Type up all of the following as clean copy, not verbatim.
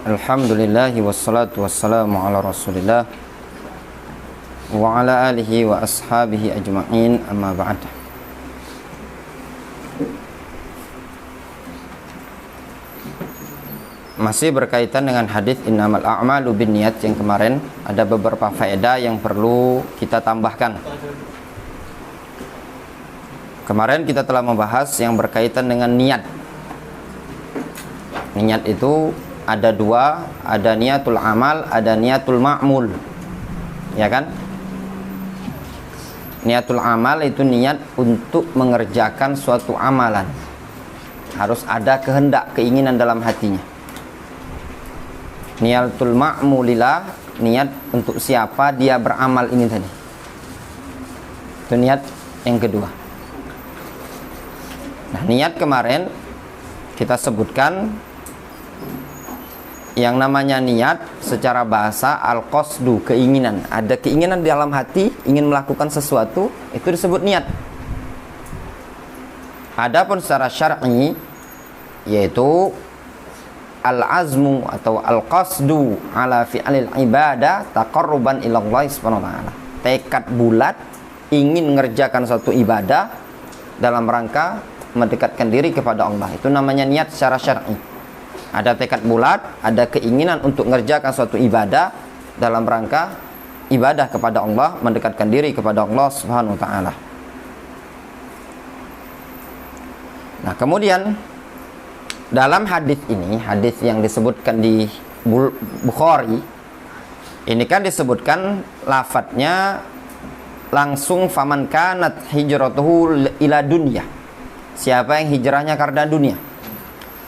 Alhamdulillahi wassalatu wassalamu ala rasulillah wa ala alihi wa ashabihi ajma'in, amma ba'd. Masih berkaitan dengan hadis innamal a'malu binniyat yang kemarin, ada beberapa faedah yang perlu kita tambahkan. Kemarin kita telah membahas yang berkaitan dengan niat. Niat itu ada dua, ada niatul amal, ada niatul ma'mul. Ya kan? Niatul amal itu niat untuk mengerjakan suatu amalan. Harus ada kehendak, keinginan dalam hatinya. Niatul ma'mulillah, niat untuk siapa dia beramal ini tadi. Itu niat yang kedua. Nah, niat kemarin kita sebutkan yang namanya niat secara bahasa al-qasdu, keinginan. Ada keinginan di dalam hati ingin melakukan sesuatu, itu disebut niat. Adapun secara syar'i yaitu al-azmu atau al-qasdu ala fi'lil ibadah taqarruban ila Allah subhanahu wa ta'ala. Tekad bulat ingin mengerjakan suatu ibadah dalam rangka mendekatkan diri kepada Allah. Itu namanya niat secara syar'i. Ada tekad bulat, ada keinginan untuk mengerjakan suatu ibadah dalam rangka ibadah kepada Allah, mendekatkan diri kepada Allah subhanahu wa ta'ala. Nah, kemudian dalam hadis ini, hadis yang disebutkan di Bukhari, ini kan disebutkan lafadznya langsung faman kanat hijratuhu ila dunya. Siapa yang hijrahnya karena dunia.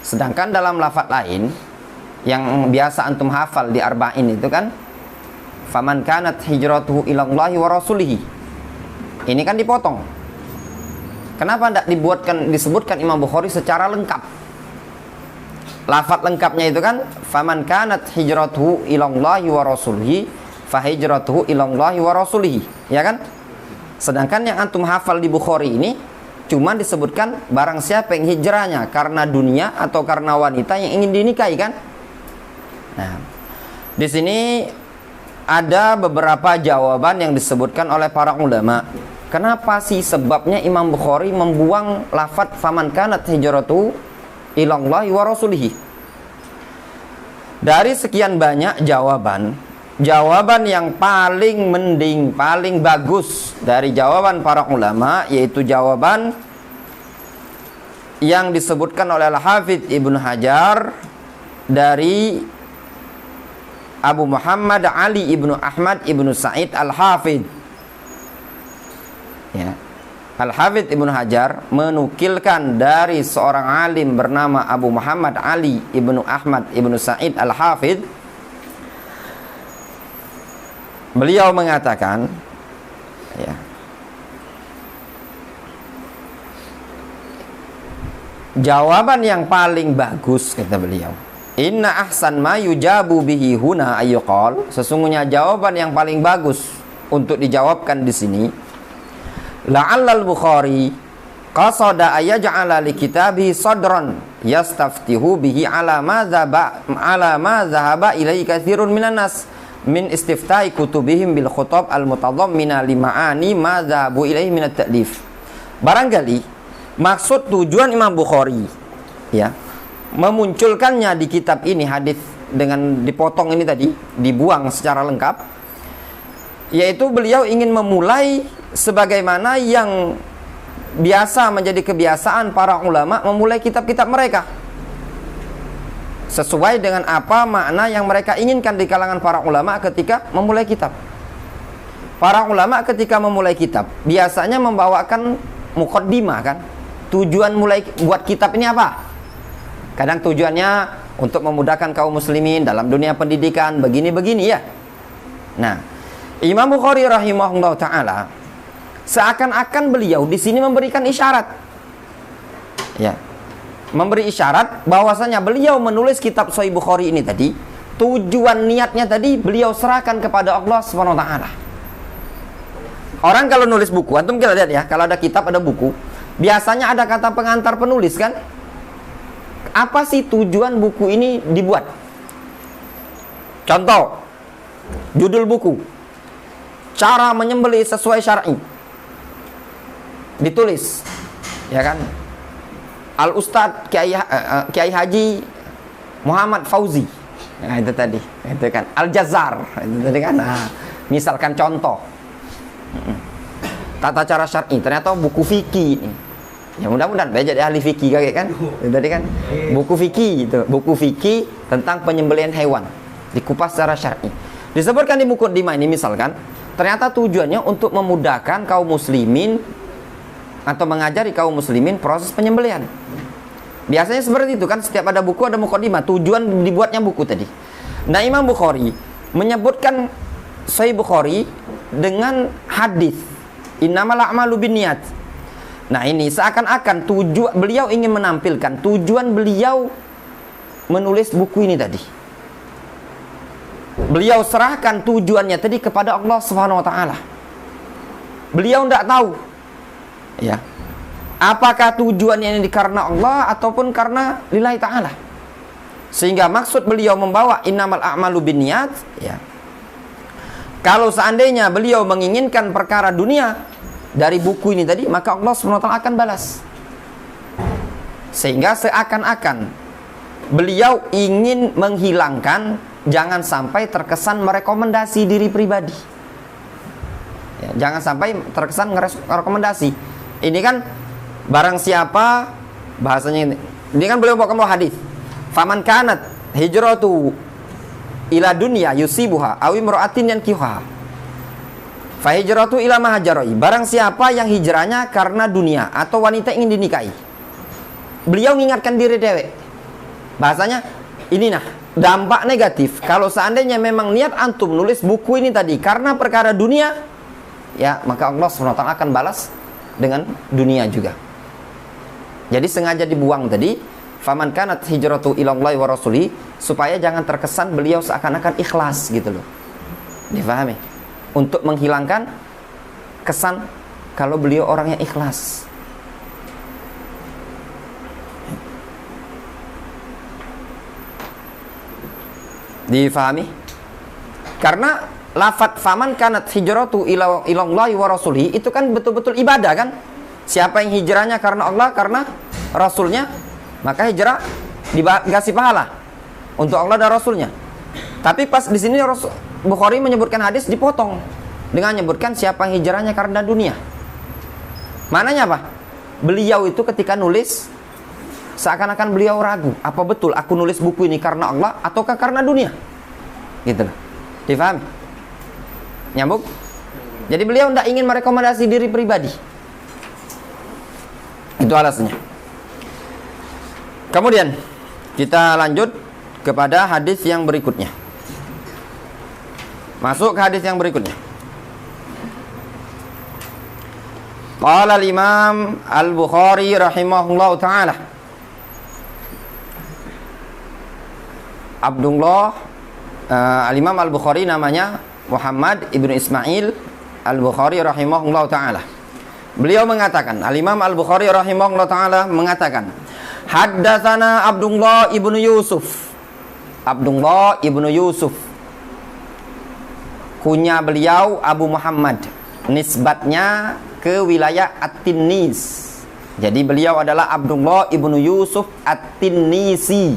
Sedangkan dalam lafadz lain yang biasa antum hafal di arba'in itu kan faman kanat hijratuhu ila Allahi wa rasulihi. Ini kan dipotong. Kenapa tidak disebutkan Imam Bukhari secara lengkap? Lafadz lengkapnya itu kan faman kanat hijratuhu ila Allahi wa rasulihi fa hijratuhu ila Allahi wa rasulihi, ya kan? Sedangkan yang antum hafal di Bukhari ini cuma disebutkan barang siapa yang hijrahnya karena dunia atau karena wanita yang ingin dinikahi, kan? Nah, di sini ada beberapa jawaban yang disebutkan oleh para ulama. Kenapa sih sebabnya Imam Bukhari membuang lafadz faman kanat hijratuhu ilallahi wa rasulihi? Dari sekian banyak jawaban yang paling mending, paling bagus dari jawaban para ulama yaitu jawaban yang disebutkan oleh Al-Hafidz Ibnu Hajar dari Abu Muhammad Ali Ibnu Ahmad Ibnu Sa'id Al-Hafidz. Ya. Al-Hafidz Ibnu Hajar menukilkan dari seorang alim bernama Abu Muhammad Ali Ibnu Ahmad Ibnu Sa'id Al-Hafidz. Beliau mengatakan, ya, jawaban yang paling bagus, kata beliau, inna ahsan ma yujabu bihi huna ayyuqal, sesungguhnya jawaban yang paling bagus untuk dijawabkan di sini, la'allal Bukhari qasada ayaj'ala li kitabihi sadran yastaftihu bihi ala ma dhahaba ilaihi katsirun minan nas min istiftahi kutubihim bil khutab al mutadhammina li ma'ani ma dhahabu ilaihi min at-ta'lif. Barangkali maksud tujuan Imam Bukhari, ya, memunculkannya di kitab ini hadis dengan dipotong ini tadi, dibuang secara lengkap, yaitu beliau ingin memulai sebagaimana yang biasa menjadi kebiasaan para ulama memulai kitab-kitab mereka, sesuai dengan apa makna yang mereka inginkan di kalangan para ulama ketika memulai kitab. Para ulama ketika memulai kitab biasanya membawakan muqaddimah, kan? Tujuan mulai buat kitab ini apa? Kadang tujuannya untuk memudahkan kaum muslimin dalam dunia pendidikan, begini-begini, ya. Nah, Imam Bukhari rahimahullah ta'ala seakan-akan beliau di sini memberikan isyarat, ya, memberi isyarat bahwasanya beliau menulis kitab Sahih Bukhari ini tadi, tujuan niatnya tadi beliau serahkan kepada Allah Subhanahu wa taala. Orang kalau nulis buku, antum kita lihat ya, kalau ada kitab, ada buku, biasanya ada kata pengantar penulis, kan? Apa sih tujuan buku ini dibuat? Contoh, judul buku, cara menyembelih sesuai syar'i, ditulis, ya kan, Al Ustadz Kiai Haji Muhammad Fauzi. Nah, itu tadi, itu kan Al Jazar, itu tadi kan. Nah, misalkan contoh, tata cara syar'i, ternyata buku fikih ini. Ya mudah-mudahan belajar jadi ahli fikih kayak kan. Itu tadi kan buku fikih itu, buku fikih tentang penyembelihan hewan, dikupas secara syar'i. Disebutkan di muqaddimah ini misalkan, ternyata tujuannya untuk memudahkan kaum muslimin atau mengajari kaum muslimin proses penyembelihan. Biasanya seperti itu kan, setiap ada buku ada muqaddimah, tujuan dibuatnya buku tadi. Nah, Imam Bukhari menyebutkan Sahih Bukhari dengan hadis innamal a'malu binniyat. Nah, ini seakan-akan tujuan beliau ingin menampilkan tujuan beliau menulis buku ini tadi. Beliau serahkan tujuannya tadi kepada Allah Subhanahu wa taala. Beliau tidak tahu ya, apakah tujuannya ini karena Allah ataupun karena lillahi ta'ala. Sehingga maksud beliau membawa innamal a'malu binniyat ya. Kalau seandainya beliau menginginkan perkara dunia dari buku ini tadi, maka Allah SWT akan balas. Sehingga seakan-akan beliau ingin menghilangkan, jangan sampai terkesan merekomendasi diri pribadi ya, jangan sampai terkesan merekomendasi. Ini kan barang siapa, bahasanya ini kan beliau bawa hadis, faman kanat hijratu ila dunya yusibuha aw imra'atin yankihuha fa hijratu ila ma hajarai. Barang siapa yang hijrahnya karena dunia atau wanita ingin dinikahi. Beliau mengingatkan diri dewek. Bahasanya ini nah, dampak negatif kalau seandainya memang niat antum nulis buku ini tadi karena perkara dunia, ya maka Allah SWT akan balas dengan dunia juga. Jadi sengaja dibuang tadi, faman kanat hijratu ilallahi wa rasuli, supaya jangan terkesan beliau seakan-akan ikhlas gitu loh. Difahami? Untuk menghilangkan kesan kalau beliau orangnya ikhlas. Difahami? Karena lafadz faman kanat hijratu ilallahi wa rasuli itu kan betul-betul ibadah kan? Siapa yang hijrahnya karena Allah, karena Rasulnya, maka hijrah dikasih pahala untuk Allah dan Rasulnya. Tapi pas di sini Bukhari menyebutkan hadis dipotong dengan menyebutkan siapa yang hijrahnya karena dunia. Maknanya apa? Beliau itu ketika nulis seakan-akan beliau ragu, apa betul aku nulis buku ini karena Allah ataukah karena dunia? Gitu loh. Difahami? Nyambung? Jadi beliau tidak ingin merekomendasi diri pribadi. Itu alasannya. Kemudian kita lanjut kepada hadis yang berikutnya. Masuk ke hadis yang berikutnya. Qala al-Imam Al-Bukhari rahimahullahu taala. Al-Imam Al-Bukhari namanya Muhammad ibnu Ismail Al-Bukhari rahimahullahu taala. Beliau mengatakan, Al-Imam Al-Bukhari rahimahullahu taala mengatakan, haddatsana Abdullah ibnu Yusuf. Abdullah ibnu Yusuf, kunya beliau Abu Muhammad, nisbatnya ke wilayah At-Tinnis. Jadi beliau adalah Abdullah ibnu Yusuf At-Tinnisi.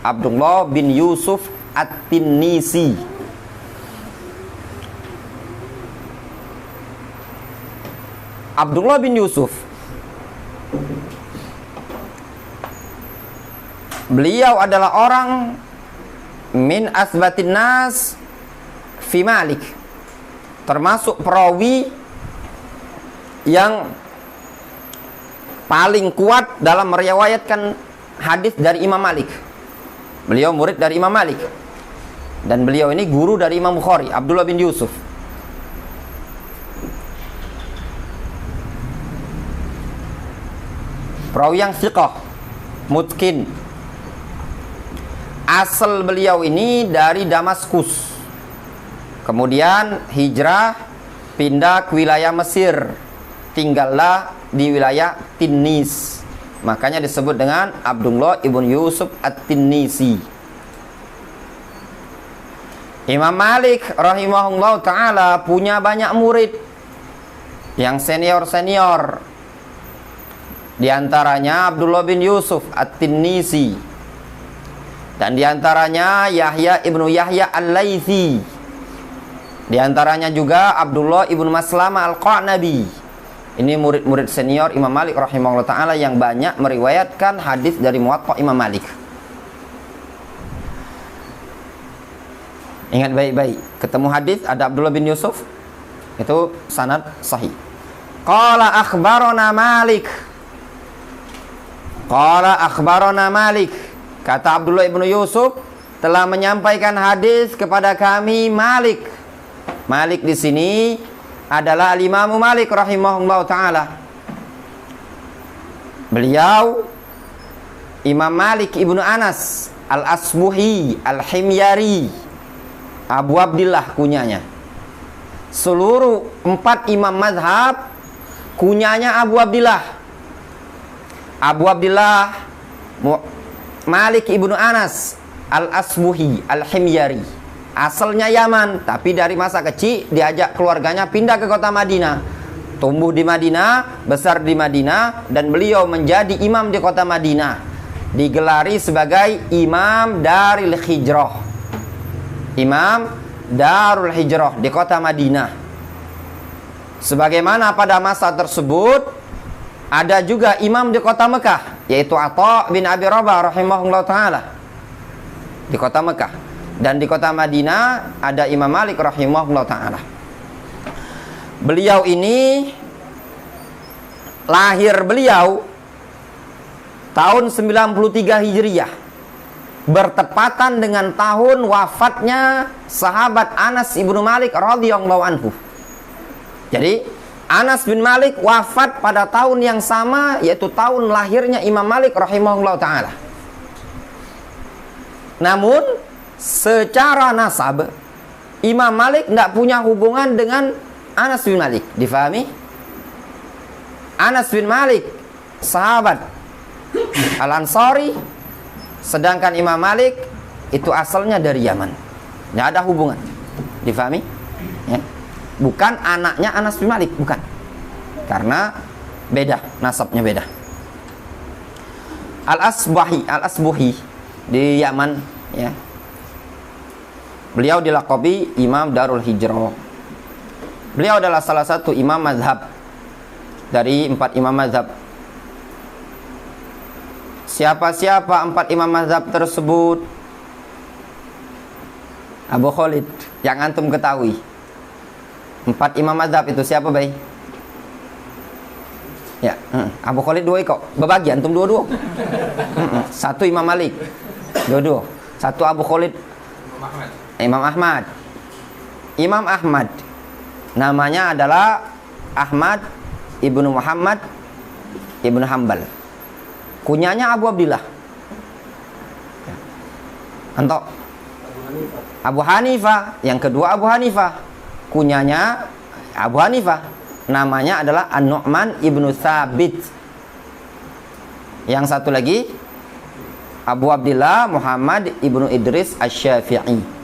Abdullah bin Yusuf At-Tinnisi. Abdullah bin Yusuf, beliau adalah orang min asbatin nas fi Malik, termasuk perawi yang paling kuat dalam meriwayatkan hadis dari Imam Malik. Beliau murid dari Imam Malik dan beliau ini guru dari Imam Bukhari, Abdullah bin Yusuf. Perawi yang thiqah, mutqin. Asal beliau ini dari Damaskus. Kemudian hijrah pindah ke wilayah Mesir. Tinggallah di wilayah Tinnis. Makanya disebut dengan Abdullah ibn Yusuf At-Tinnisi. Imam Malik rahimahullah ta'ala punya banyak murid yang senior-senior. Di antaranya Abdullah bin Yusuf At-Tinnisi, dan di antaranya Yahya ibnu Yahya Al-Laitsi. Di antaranya juga Abdullah ibnu Maslamah Al-Qanabi. Ini murid-murid senior Imam Malik rahimahullah ta'ala yang banyak meriwayatkan hadis dari Muwatta Imam Malik. Ingat baik-baik, ketemu hadis ada Abdullah bin Yusuf, itu sanad sahih. Qala akhbarana Malik. Qala akhbarana Malik. Kata Abdullah ibnu Yusuf, telah menyampaikan hadis kepada kami Malik. Malik di sini adalah Al-Imam Malik rahimahullah ta'ala. Beliau Imam Malik ibnu Anas Al-Asbuhi Al-Himyari, Abu Abdillah kunyanya. Seluruh 4 imam mazhab kunyanya Abu Abdillah. Abu Abdillah Malik ibnu Anas Al-Asbuhi Al-Himyari, asalnya Yaman, tapi dari masa kecil diajak keluarganya pindah ke kota Madinah. Tumbuh di Madinah, besar di Madinah, dan beliau menjadi imam di kota Madinah. Digelari sebagai Imam Darul Hijrah. Imam Darul Hijrah di kota Madinah. Sebagaimana pada masa tersebut ada juga imam di kota Mekah, yaitu Atha bin Abi Rabah rahimahullah ta'ala di kota Mekah. Dan di kota Madinah ada Imam Malik rahimahullah ta'ala. Beliau ini, lahir beliau tahun 93 Hijriyah, bertepatan dengan tahun wafatnya sahabat Anas ibnu Malik radhiyallahu anhu. Jadi Anas bin Malik wafat pada tahun yang sama, yaitu tahun lahirnya Imam Malik rahimahullah ta'ala. Namun secara nasab Imam Malik tidak punya hubungan dengan Anas bin Malik. Difahami? Anas bin Malik sahabat Al-Ansari, sedangkan Imam Malik itu asalnya dari Yaman. Tidak ada hubungan. Difahami? Ya. Bukan anaknya Anas bin Malik, bukan. Karena beda, nasabnya beda. Al-Asbuhi di Yaman, ya. Beliau dilaqabi Imam Darul Hijrah. Beliau adalah salah satu imam mazhab dari 4 imam mazhab. Siapa-siapa 4 imam mazhab tersebut? Abu Khalid, yang antum ketahui. 4 imam mazhab itu siapa, bay? Ya, Abu Khalid 2 kok. Berbagi antum 2-2. 1 Imam Malik. 2-2. 1 Abu Khalid. Imam Ahmad. Imam Ahmad namanya adalah Ahmad ibnu Muhammad ibnu Hambal. Kunyanya Abu Abdillah. Anto Abu Hanifah. Yang kedua Abu Hanifah, kunyanya Abu Hanifah, namanya adalah An-Nu'man ibnu Thabit. Yang satu lagi Abu Abdillah Muhammad ibnu Idris Asy-Syafi'i.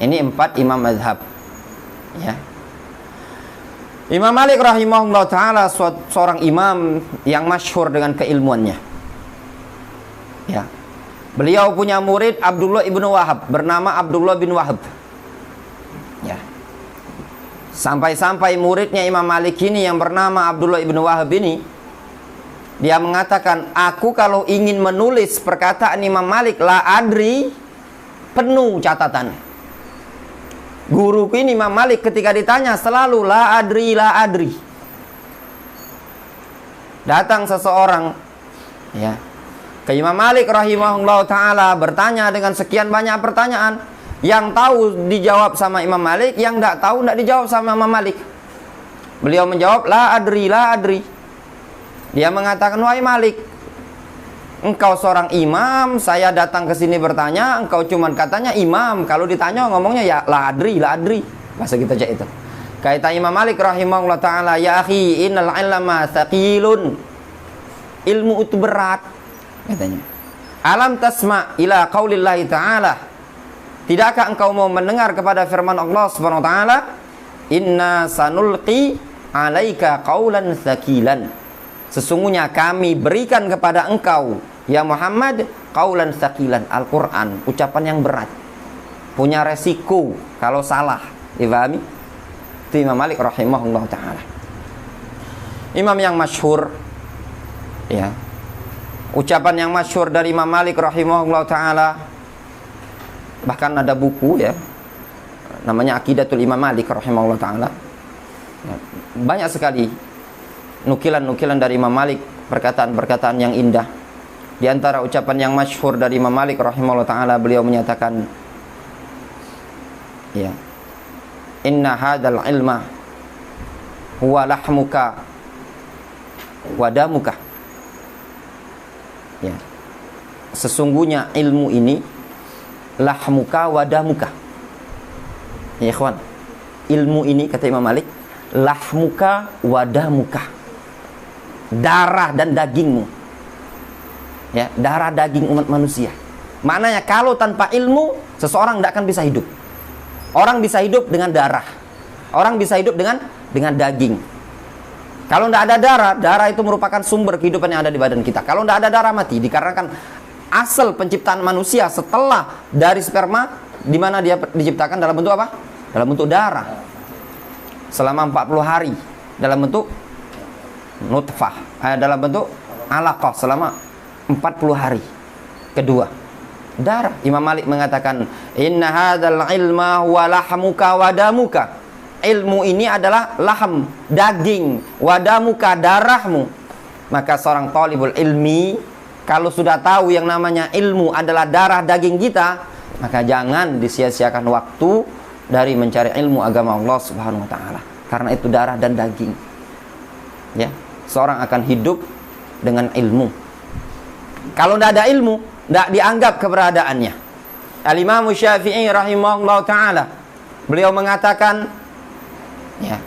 Ini 4 imam mazhab, ya. Imam Malik rahimahullah ta'ala seorang imam yang masyhur dengan keilmuannya, ya. Beliau punya murid Abdullah ibnu Wahab, bernama Abdullah bin Wahab, ya. Sampai-sampai muridnya Imam Malik ini yang bernama Abdullah ibnu Wahab ini, dia mengatakan, aku kalau ingin menulis perkataan Imam Malik la adri, penuh catatan. Guruku ini Imam Malik ketika ditanya selalu la adri, la adri. Datang seseorang, ya, ke Imam Malik rahimahullah ta'ala, bertanya dengan sekian banyak pertanyaan. Yang tahu dijawab sama Imam Malik, yang tidak tahu tidak dijawab sama Imam Malik. Beliau menjawab la adri, la adri. Dia mengatakan, wahai Malik, engkau seorang imam, saya datang ke sini bertanya, engkau cuman katanya imam. Kalau ditanya ngomongnya ya la adri, la adri. Bahasa kita aja itu. Kata Imam Malik rahimahullah ta'ala, ya akhi, innal ilma thaqilun. Ilmu itu berat, katanya. Alam tasma ila qaulillahi ta'ala. Tidakkah engkau mau mendengar kepada firman Allah Subhanahu wa taala, "Inna sanulqi 'alaika qaulan tsaqilan." Sesungguhnya kami berikan kepada engkau ya Muhammad qaulan tsaqilan, Al-Qur'an, ucapan yang berat. Punya resiko kalau salah. Difahami? Itu Imam Malik rahimahullah taala. Imam yang masyhur, ya. Ucapan yang masyhur dari Imam Malik rahimahullah taala, bahkan ada buku ya namanya Aqidatul Imam Malik rahimahullah taala. Ya, banyak sekali nukilan-nukilan dari Imam Malik, perkataan-perkataan yang indah. Di antara ucapan yang masyhur dari Imam Malik rahimahullah taala, beliau menyatakan, ya, "Inna hadzal ilma huwa lahmuka wa damuka." Ya. Sesungguhnya ilmu ini lahmuka wa damuka. Ya ikhwan, ilmu ini kata Imam Malik, lahmuka wa damuka, darah dan dagingmu. Ya, darah daging umat manusia. Maknanya kalau tanpa ilmu seseorang tidak akan bisa hidup. Orang bisa hidup dengan darah. Orang bisa hidup dengan daging. Kalau tidak ada darah, darah itu merupakan sumber kehidupan yang ada di badan kita. Kalau tidak ada darah, mati. Dikarenakan asal penciptaan manusia setelah dari sperma, di mana dia diciptakan dalam bentuk apa? Dalam bentuk darah. Selama 40 hari dalam bentuk nutfah, dalam bentuk alaqah selama 40 hari. Kedua, darah. Imam Malik mengatakan, "Inna hadzal ilma huwa lahmuka wa damuka." Ilmu ini adalah laham, daging, wadamuka, darahmu. Maka seorang talibul ilmi, kalau sudah tahu yang namanya ilmu adalah darah daging kita, maka jangan disia-siakan waktu dari mencari ilmu agama Allah Subhanahu wa taala. Karena itu darah dan daging. Ya, seorang akan hidup dengan ilmu. Kalau tidak ada ilmu, tidak dianggap keberadaannya. Al-Imam Syafi'i rahimahullah taala, beliau mengatakan, ya,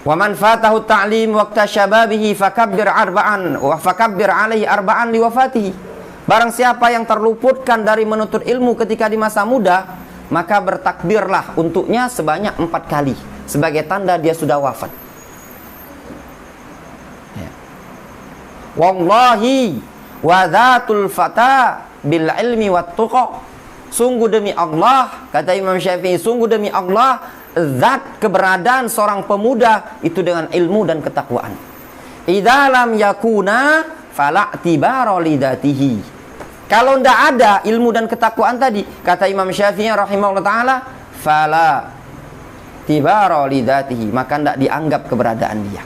wa man fatahu ta'lim waqta syababihi fakabbir arba'an wa fakabbir alaihi arba'an liwafatihi. Barang siapa yang terluputkan dari menuntut ilmu ketika di masa muda, maka bertakbirlah untuknya sebanyak 4 kali sebagai tanda dia sudah wafat. Ya. Wallahi wa dzatul fata bil ilmi wat tuqa. Sungguh demi Allah, kata Imam Syafi'i, sungguh demi Allah, zat keberadaan seorang pemuda itu dengan ilmu dan ketakwaan. Idza lam yakuna fala i'tibara lidatihi. Kalau tidak ada ilmu dan ketakwaan tadi, kata Imam Syafi'i rahimahullah taala, fala i'tibara lidatihi, maka tidak dianggap keberadaan dia.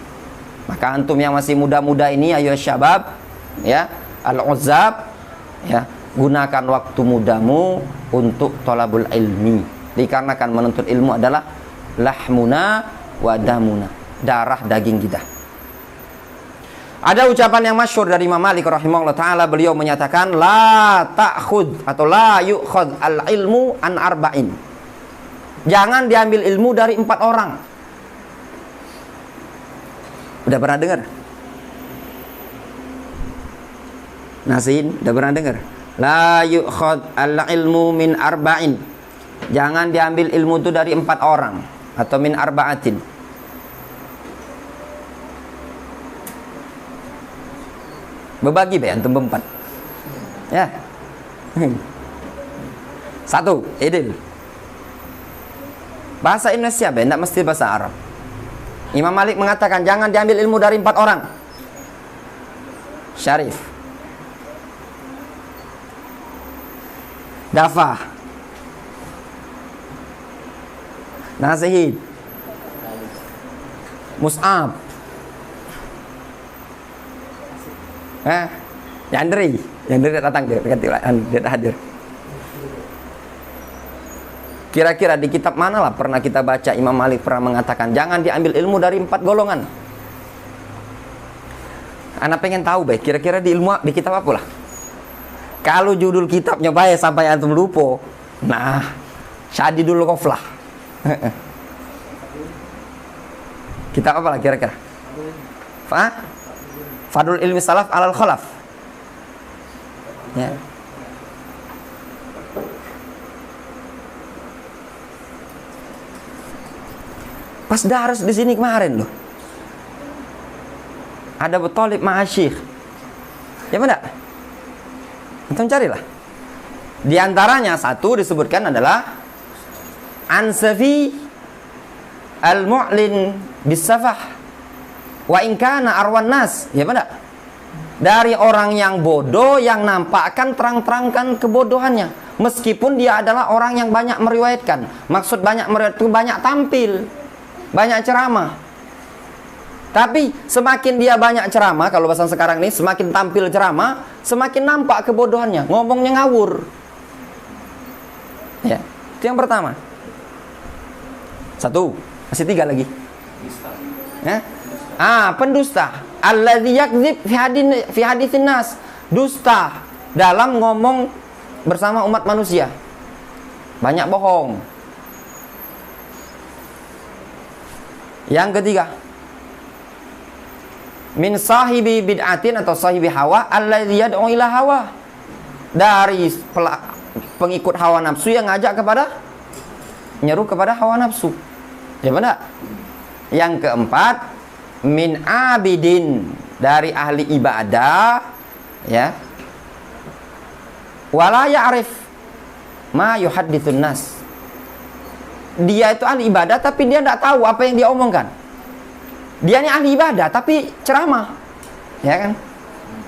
Maka antum yang masih muda-muda ini, ayo syabab, ya, al-uzzab, ya, gunakan waktu mudamu untuk thalabul ilmi. Dikarenakan menuntut ilmu adalah lahmuna wa damuna, darah daging kita. Ada ucapan yang masyhur dari Imam Malik rahimahullah taala, beliau menyatakan, la ta'khud atau la yu'khad al-ilmu an arba'in. Jangan diambil ilmu dari 4 orang. Udah pernah dengar? Nasihin, udah pernah dengar? La yu'khad al-ilmu min arba'in. Jangan diambil ilmu itu dari 4 orang atau min arba'atin. Berbagi be antum berempat. Ya. 1, idil. Bahasa Indonesia be, tidak mesti bahasa Arab. Imam Malik mengatakan jangan diambil ilmu dari 4 orang. Syarif, Dafah, Nasihid, Mus'ab, Yandri datang dia hadir. Kira-kira di kitab mana lah pernah kita baca Imam Malik pernah mengatakan jangan diambil ilmu dari 4 golongan? Anak pengen tahu baik, kira-kira di ilmu di kitab apa lah? Kalau judul kitabnya baik sampai antum lupa, nah, Syadidul Ghaflah. Kitab apa lah kira-kira? Fadlul Ilmi Salaf alal Khalaf. Ya. Pas daras di sini kemarin loh. Ada Talib ma'asyikh. Ya benar? Antum carilah. Di antaranya satu disebutkan adalah Ansafi al-mu'lin bisafah wa in kana arwan nas. Ya benar? Dari orang yang bodoh yang nampakkan terang-terangkan kebodohannya, meskipun dia adalah orang yang banyak meriwayatkan. Maksud banyak meriwayatkan, banyak tampil, banyak ceramah. Tapi semakin dia banyak ceramah, kalau bahasa sekarang ini, semakin tampil ceramah, semakin nampak kebodohannya, ngomongnya ngawur. Ya, itu yang pertama. Satu, masih tiga lagi. Ya? Pendusta. Alladzi yakdzib fi haditsin nas. Dusta dalam ngomong bersama umat manusia. Banyak bohong. Yang ketiga, min sahibi bid'atin atau sahibi hawa alladzi yad'u ila hawa. Dari pengikut hawa nafsu yang ngajak kepada nyeru kepada hawa nafsu. Ya benar? Yang keempat, min abidin, dari ahli ibadah, ya, wala ya'rif ma yuhadditsun nas. Dia itu ahli ibadah tapi dia tidak tahu apa yang dia omongkan. Dia ini ahli ibadah tapi ceramah, ya kan,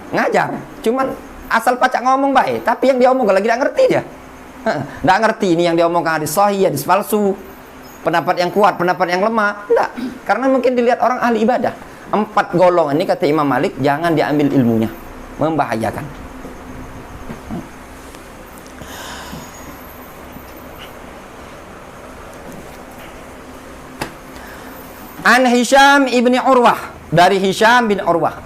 ngajar, cuman asal pacak ngomong baik, tapi yang dia omongkan lagi tidak ngerti dia. Tidak ngerti ini yang dia omongkan hadis sahih, hadis palsu, pendapat yang kuat, pendapat yang lemah. Tidak, karena mungkin dilihat orang ahli ibadah. 4 golongan ini kata Imam Malik jangan diambil ilmunya, membahayakan. An Hisham ibni Urwah, dari Hisham bin Urwah.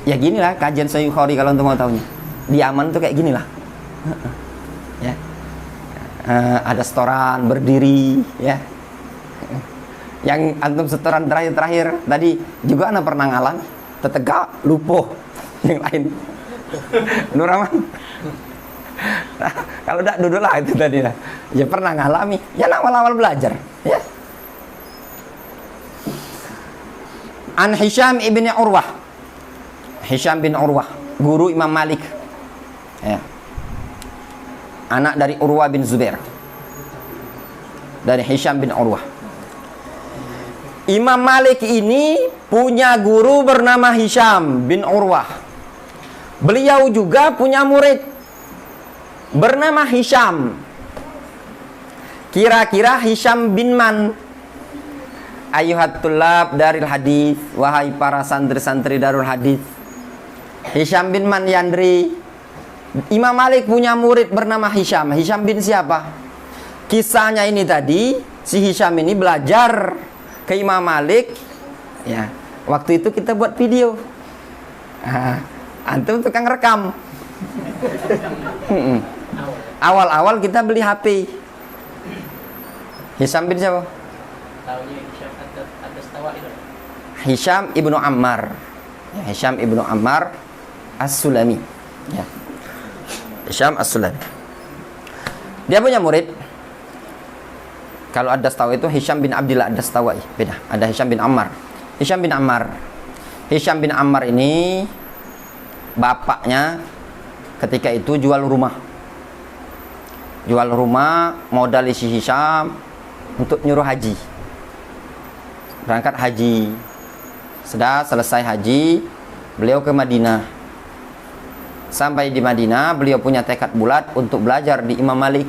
Ya ginilah kajian Sahih Bukhari kalau untuk mau tahunya. Di Yaman tuh kayak ginilah. Ya. Ada setoran berdiri, ya. Yang antum setoran terakhir tadi juga anak pernah ngalami, tetegak lupuh yang lain. Nur Rahman. Nah, kalau tidak duduk lah itu tadi lah. Ya pernah ngalami, ya awal-awal belajar, ya. An Hisham ibni Urwah. Hisham bin Urwah, guru Imam Malik. Ya. Anak dari Urwah bin Zubair. Dari Hisham bin Urwah. Imam Malik ini punya guru bernama Hisham bin Urwah. Beliau juga punya murid bernama Hisham. Kira-kira Hisham bin Man. Ayuhat tulab daril hadis, wahai para santri-santri darul hadis. Hisham bin Man yandri. Imam Malik punya murid bernama Hisham. Hisham bin siapa? Kisahnya ini tadi, si Hisham ini belajar ke Imam Malik. Ya, waktu itu kita buat video. Antum tukang rekam. Awal-awal kita beli HP. Hisham bin siapa? Hisham ibnu Ammar. Ya, Hisham ibnu Ammar As-Sulami. Ya. Hisham As-Sulami. Dia punya murid. Kalau Ad-Dastawi itu Hisham bin Abdillah Ad-Dastawi. Beda. Ada Hisham bin Ammar. Hisham bin Ammar. Hisham bin Ammar ini bapaknya ketika itu jual rumah. Jual rumah, modal isi Hisham untuk nyuruh haji. Berangkat haji. Sudah selesai haji, beliau ke Madinah. Sampai di Madinah, beliau punya tekad bulat untuk belajar di Imam Malik.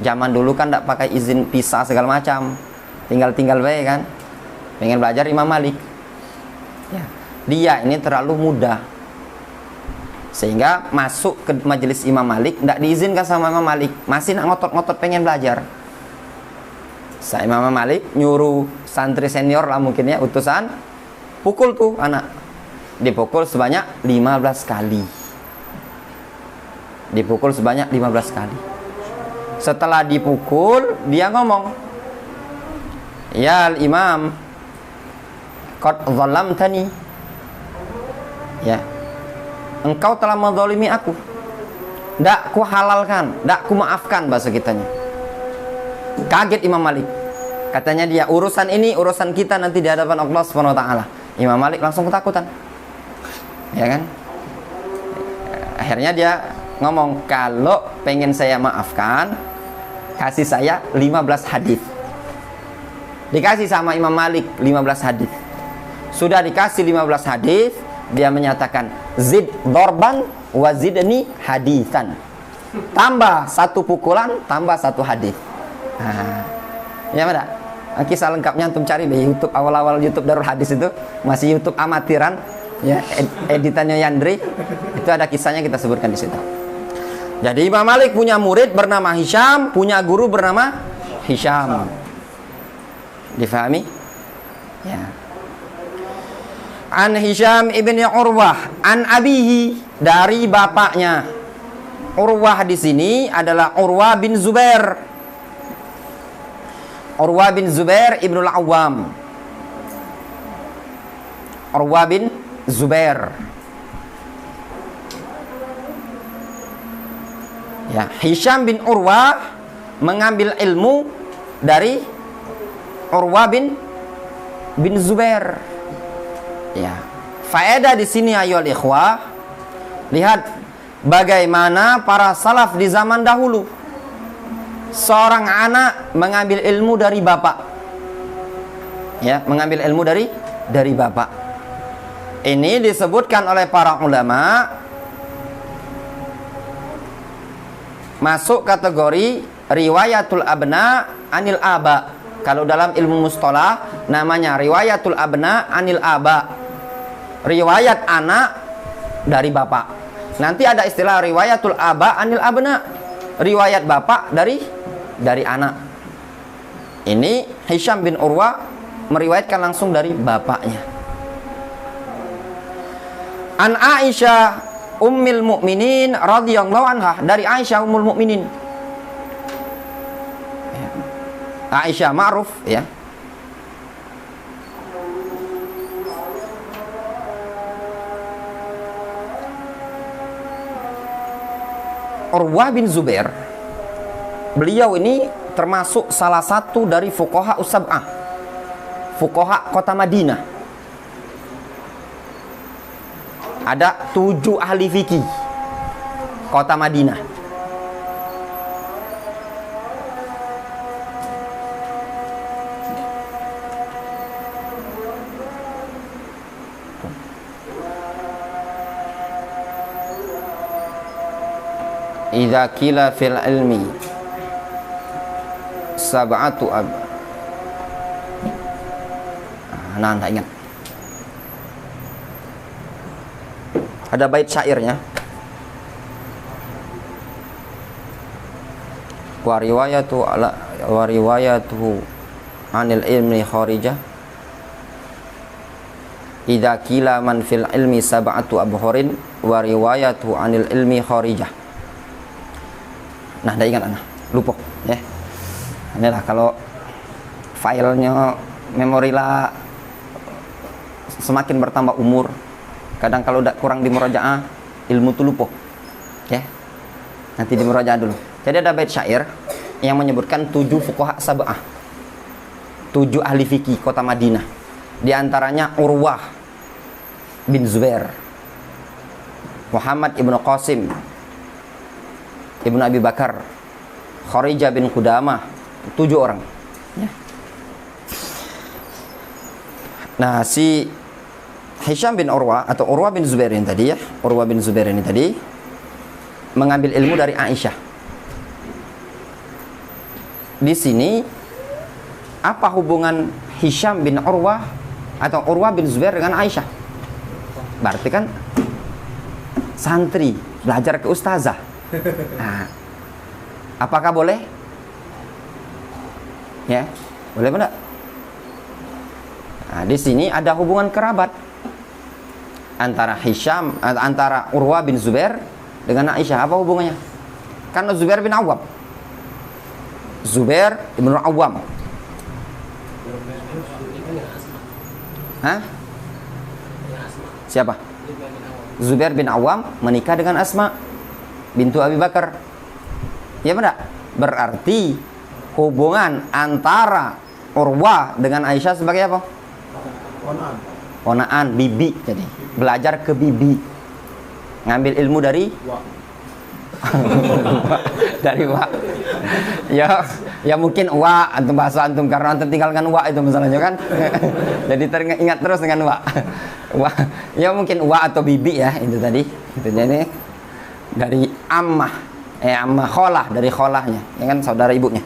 Zaman dulu kan tidak pakai izin visa segala macam, tinggal-tinggal baik kan. Pengen belajar Imam Malik. Ya. Dia ini terlalu muda, sehingga masuk ke majelis Imam Malik tidak diizinkan sama Imam Malik. Masih nak ngotot-ngotot pengen belajar. Saya Imam Malik nyuruh santri senior lah mungkin ya, utusan, pukul tuh anak. Dipukul sebanyak 15 kali. Dipukul sebanyak 15 kali. Setelah dipukul, dia ngomong, "Ya Imam, qad zalamtani." Ya. Engkau telah menzalimi aku. Ndak ku halalkan, ndak ku maafkan bahasa kitanya. Kaget Imam Malik. Katanya dia, urusan ini urusan kita nanti di hadapan Allah Subhanahu wa taala. Imam Malik langsung ketakutan. Ya kan? Akhirnya dia ngomong, kalau pengen saya maafkan, kasih saya 15 hadis. Dikasih sama Imam Malik 15 hadis. Sudah dikasih 15 hadis, dia menyatakan, zid dorban wa zidni hadisan. Tambah satu pukulan, tambah satu hadis. Nah, ya mana? Kisah lengkapnya antum cari di YouTube, awal-awal YouTube Darul Hadis itu, masih YouTube amatiran, ya, editannya Yandri. Itu ada kisahnya kita sebutkan di situ. Jadi Imam Malik punya murid bernama Hisham, punya guru bernama Hisham. Difahami? Ya. An Hisham ibni Urwah, an abihi, dari bapaknya. Urwah di sini adalah Urwah bin Zubair. Urwah bin Zubair ibnul Awam. Urwah bin Zubair. Ya, Hisham bin Urwah mengambil ilmu dari Urwah bin Zubair. Ya. Faedah di sini ayolah ikhwah, lihat bagaimana para salaf di zaman dahulu. Seorang anak mengambil ilmu dari bapak. Ya, mengambil ilmu dari bapak. Ini disebutkan oleh para ulama masuk kategori riwayatul abna anil aba. Kalau dalam ilmu mustalah namanya riwayatul abna anil aba. Riwayat anak dari bapak. Nanti ada istilah riwayatul aba anil abna. Riwayat bapak dari anak. Ini Hisham bin Urwah meriwayatkan langsung dari bapaknya. An Aisyah ummul mukminin radhiyallahu anha, dari Aisyah ummul mukminin. Aisyah ma'ruf ya. Urwah bin Zubair, beliau ini termasuk salah satu dari fuqaha us-sab'ah, fuqaha kota Madinah. Ada 7 ahli fikih kota Madinah. Idza qila fil ilmi sab'atu ab. Nah, enggak ingat. Ada bait syairnya. Wa riwayatu anil ilmi kharijah. Idza qila man fil ilmi sab'atu abhurin wa riwayatu anil ilmi kharijah. Nah, dah ingat anak, lupa ya. Inilah kalau filenya memori lah semakin bertambah umur, kadang kalau udah kurang di murajaah ilmu tuh lupa ya. Nanti di murajaah dulu. Jadi ada bait syair yang menyebutkan 7 fuqaha sab'ah, 7 ahli fikih kota Madinah. Di antaranya Urwah bin Zubair, Muhammad ibnu Qasim Ibnu Abi Bakar, Kharijah bin Qudamah, 7 orang ya. Nah, si Hisham bin Urwah atau Urwah bin Zubair ini tadi ya, Urwah bin Zubair ini tadi mengambil ilmu dari Aisyah. Di sini apa hubungan Hisham bin Urwah atau Urwah bin Zubair dengan Aisyah? Berarti kan santri belajar ke ustazah. Nah, apakah boleh? Ya, boleh enggak? Nah, di sini ada hubungan kerabat antara antara Urwah bin Zubair dengan Aisyah. Apa hubungannya? Karena Zubair bin Awam, Zubair ibn Awam. Hah? Siapa? Zubair bin Awam menikah dengan Asma bintu Abi Bakar. Ya benar? Berarti hubungan antara Urwah dengan Aisyah sebagai apa? Ponaan. Ponaan, bibi. Jadi belajar ke bibi, ngambil ilmu dari Wah. dari wa. Ya mungkin wa antum bahasa antum karena antum tinggalkan wa itu masalahnya kan. Jadi teringat terus dengan wa. Wa. Ya mungkin wa atau bibi ya itu tadi. Itu jadi dari ammah, ammah kholah, dari kholahnya, ya kan saudara ibunya.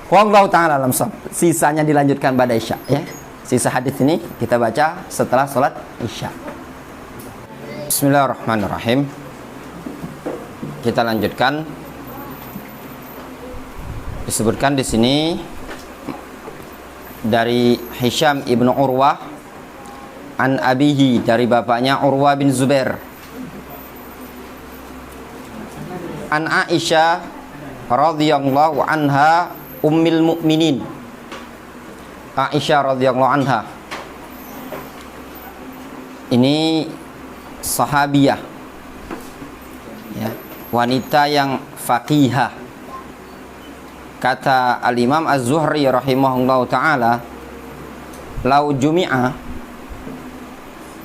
Wallahu ta'ala alam shawab. Sisanya dilanjutkan pada Isya ya. Sisa hadis ini kita baca setelah sholat Isya. Bismillahirrahmanirrahim. Kita lanjutkan. Disebutkan di sini dari Hisham ibnu Urwah an abihi, dari bapaknya Urwah bin Zubair, an Aisyah radhiyallahu anha ummil mukminin. Aisyah radhiyallahu anha ini sahabiyah ya, wanita yang faqihah. Kata al-Imam Az-Zuhri rahimahullahu ta'ala, lau jumi'a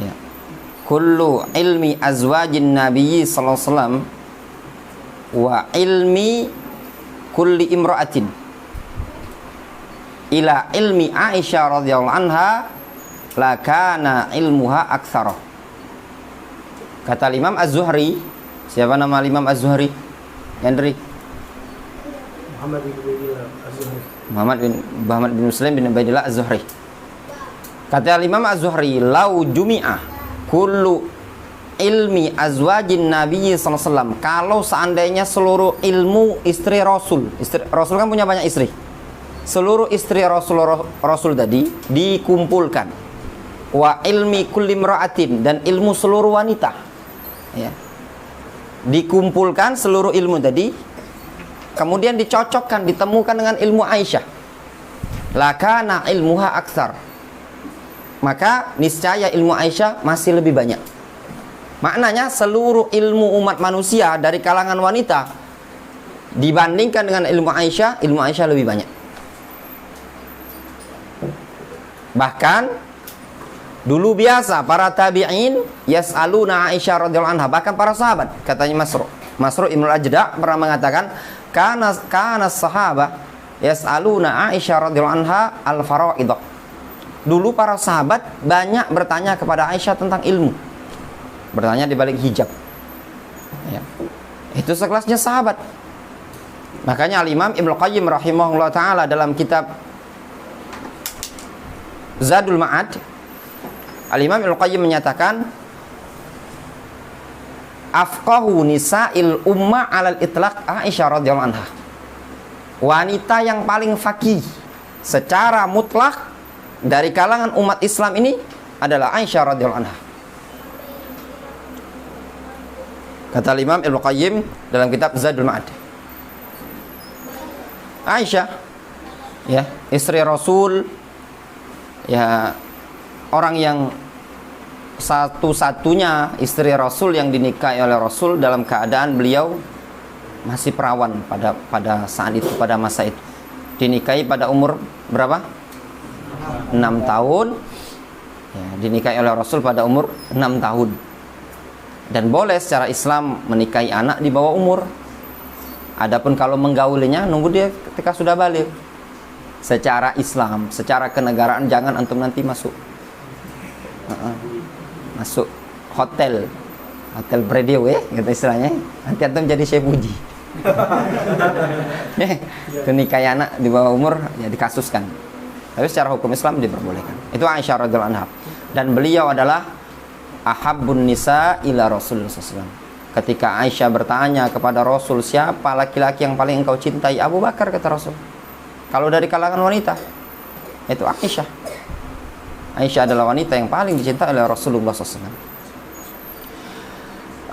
ya, kullu ilmi azwajin nabiyyi sallallahu alaihi wasallam wa ilmi kulli imra'atin ila ilmi Aisyah radhiyallahu anha lakana ilmuha aktsara. Kata Imam Az-Zuhri, siapa nama Imam Az-Zuhri? Hendri Muhammad bin Muslim bin Ubaidillah Az-Zuhri. Kata Imam Az-Zuhri, lau jumi'ah kullu ilmi azwajin nabiyyi sallallahu alaihi wasallam, kalau seandainya seluruh ilmu istri Rasul kan punya banyak istri, seluruh istri Rasul tadi dikumpulkan, wa ilmi kulli imra'atin, dan ilmu seluruh wanita ya, dikumpulkan seluruh ilmu tadi, kemudian dicocokkan, ditemukan dengan ilmu Aisyah, lakana ilmuha aktsar, maka niscaya ilmu Aisyah masih lebih banyak. Maknanya seluruh ilmu umat manusia dari kalangan wanita dibandingkan dengan ilmu Aisyah lebih banyak. Bahkan dulu biasa para tabi'in yas'aluna Aisyah radhiyallahu anha, bahkan para sahabat, katanya Masruq Ibnu Ajda' pernah mengatakan, Kana sahabah yas'aluna Aisyah radhiyallahu anha al-faraidah. Dulu para sahabat banyak bertanya kepada Aisyah tentang ilmu, bertanya di balik hijab ya. Itu sekelasnya sahabat. Makanya Al-Imam Ibnu Qayyim rahimahullah ta'ala dalam kitab Zadul Ma'ad, Al-Imam Ibnu Qayyim menyatakan, afqahu nisa'il umma 'alal itlaq Aisyah radhiyallahu anha. Wanita yang paling faqih secara mutlak dari kalangan umat Islam ini adalah Aisyah radhiyallahu anha. Kata Imam Ibnu Qayyim dalam kitab Zadul Ma'ad. Aisyah ya, istri Rasul ya, orang yang satu-satunya istri Rasul yang dinikahi oleh Rasul dalam keadaan beliau masih perawan pada saat itu, pada masa itu. Dinikahi pada umur berapa? 6 tahun ya, dinikahi oleh Rasul pada umur 6 tahun. Dan boleh secara Islam menikahi anak di bawah umur. Adapun kalau menggaulinya nunggu dia ketika sudah balik. Secara Islam, secara kenegaraan jangan antum nanti masuk hotel Bredeo gitu istilahnya, nanti antum jadi Syekh Puji. Nikahi anak di bawah umur ya dikasuskan. Tapi secara hukum Islam diperbolehkan. Itu Aisyah radhiyallahu anha. Dan beliau adalah ahabbun nisa ila Rasulullah SAW. Ketika Aisyah bertanya kepada Rasul, siapa laki-laki yang paling engkau cintai? Abu Bakar, kata Rasul. Kalau dari kalangan wanita, itu Aisyah. Aisyah adalah wanita yang paling dicintai oleh Rasulullah SAW.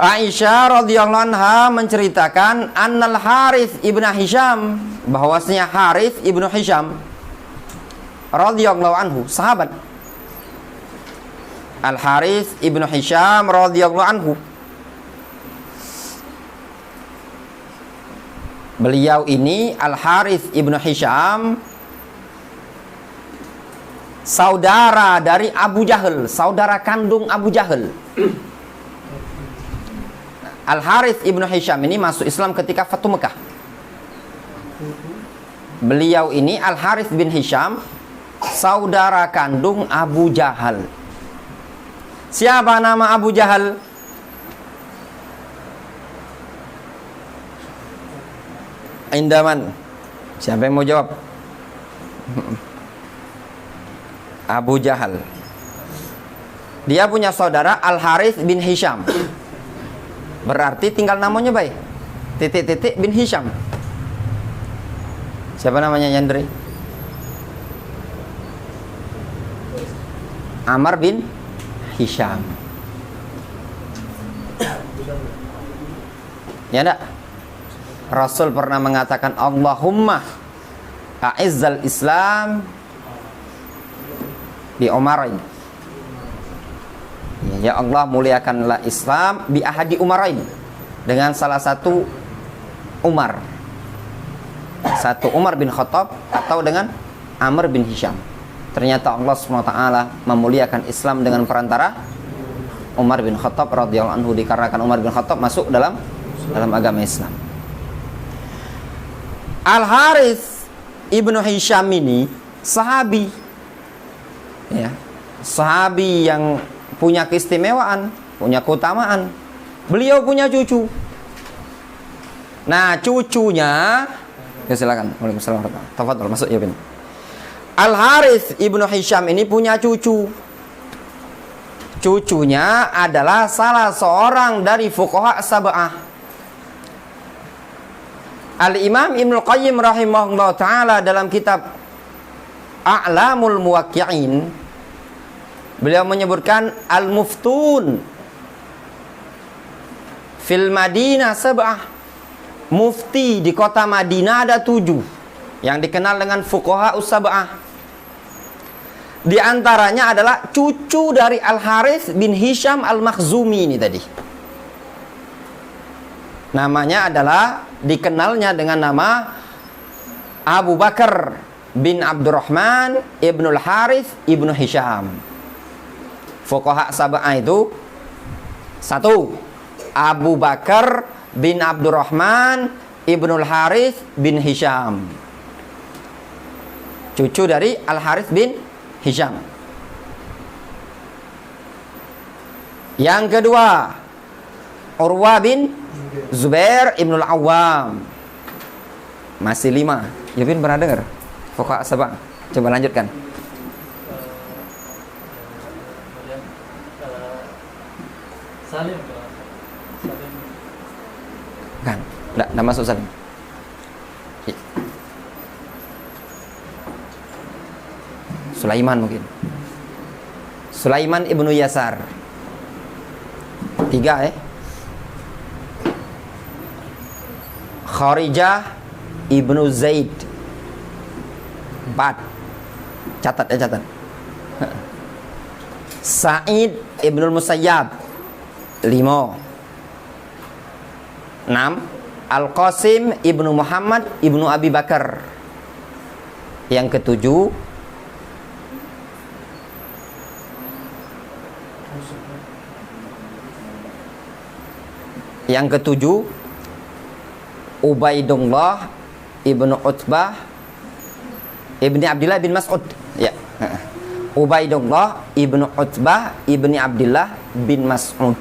Aisyah radhiyallahu anha menceritakan annal Harits ibnu Hisham, bahwasanya Harits ibnu Hisham radhiyallahu anhu, sahabat. Al Harits ibnu Hisham radhiyallahu anhu Beliau ini Al-Harits ibnu Hisham, saudara dari Abu Jahal, saudara kandung Abu Jahal. Al-Harits ibnu Hisham ini masuk Islam ketika Fatu Mekah. Beliau ini Al-Harits bin Hisham, saudara kandung Abu Jahal. Siapa nama Abu Jahal? Indaman. Siapa yang mau jawab? Abu Jahal. Dia punya saudara Al-Harits bin Hisham. Berarti tinggal namanya baik. Titik-titik bin Hisham. Siapa namanya Yandri? Amr bin Hisham. Ya enggak? Rasul pernah mengatakan, Allahumma a'izzal Islam bi Umarain. Ya Allah, muliakanlah Islam bi ahadi Umarain, dengan salah satu Umar. Satu Umar bin Khattab atau dengan Amr bin Hisham. Ternyata Allah SWT memuliakan Islam dengan perantara Umar bin Khattab radhiyallahu anhu, dikarenakan Umar bin Khattab masuk dalam agama Islam. Al-Harits ibnu Hisham ini sahabi, ya, sahabi yang punya keistimewaan, punya keutamaan. Beliau punya cucu. Nah, cucunya, ya silakan. Waalaikumsalam warahmatullahi wabarakatuh. Tafadhol, masuk ya bin. Al-Harits ibnu Hisham ini punya cucu. Cucunya adalah salah seorang dari fuqaha sab'ah. Al-Imam Ibnu Qayyim rahimahullah ta'ala dalam kitab A'lamul Muwaqqi'in, beliau menyebutkan Al-Muftun fil Madinah sab'ah. Mufti di kota Madinah ada 7 yang dikenal dengan fuqaha sab'ah. Di antaranya adalah cucu dari Al-Harits bin Hisham Al-Makhzumi ini tadi. Namanya adalah, dikenalnya dengan nama Abu Bakar bin Abdurrahman ibnul Harits ibnu Hisham. Fuqaha sab'ah itu 1. Abu Bakar bin Abdurrahman ibnul Harits bin Hisham, cucu dari Al-Harits bin Hisham. Yang kedua, Urwah bin Zubair ibnul Awam. Masih 5. Yubin pernah dengar fuqaha sab'ah? Coba lanjutkan. Salim. Kan, enggak masuk Salim. Sulaiman mungkin. Sulaiman ibnu Yasar. 3 Kharijah ibnu Zaid. 4. Catat. Sa'id ibnu Musayyab. 5. 6. Al-Qasim ibnu Muhammad ibnu Abi Bakar. Yang ke-7, Ubaidullah ibnu Utbah ibni Abdillah bin Mas'ud. Ya. Ubaidullah ibnu Utbah ibni Abdillah bin Mas'ud.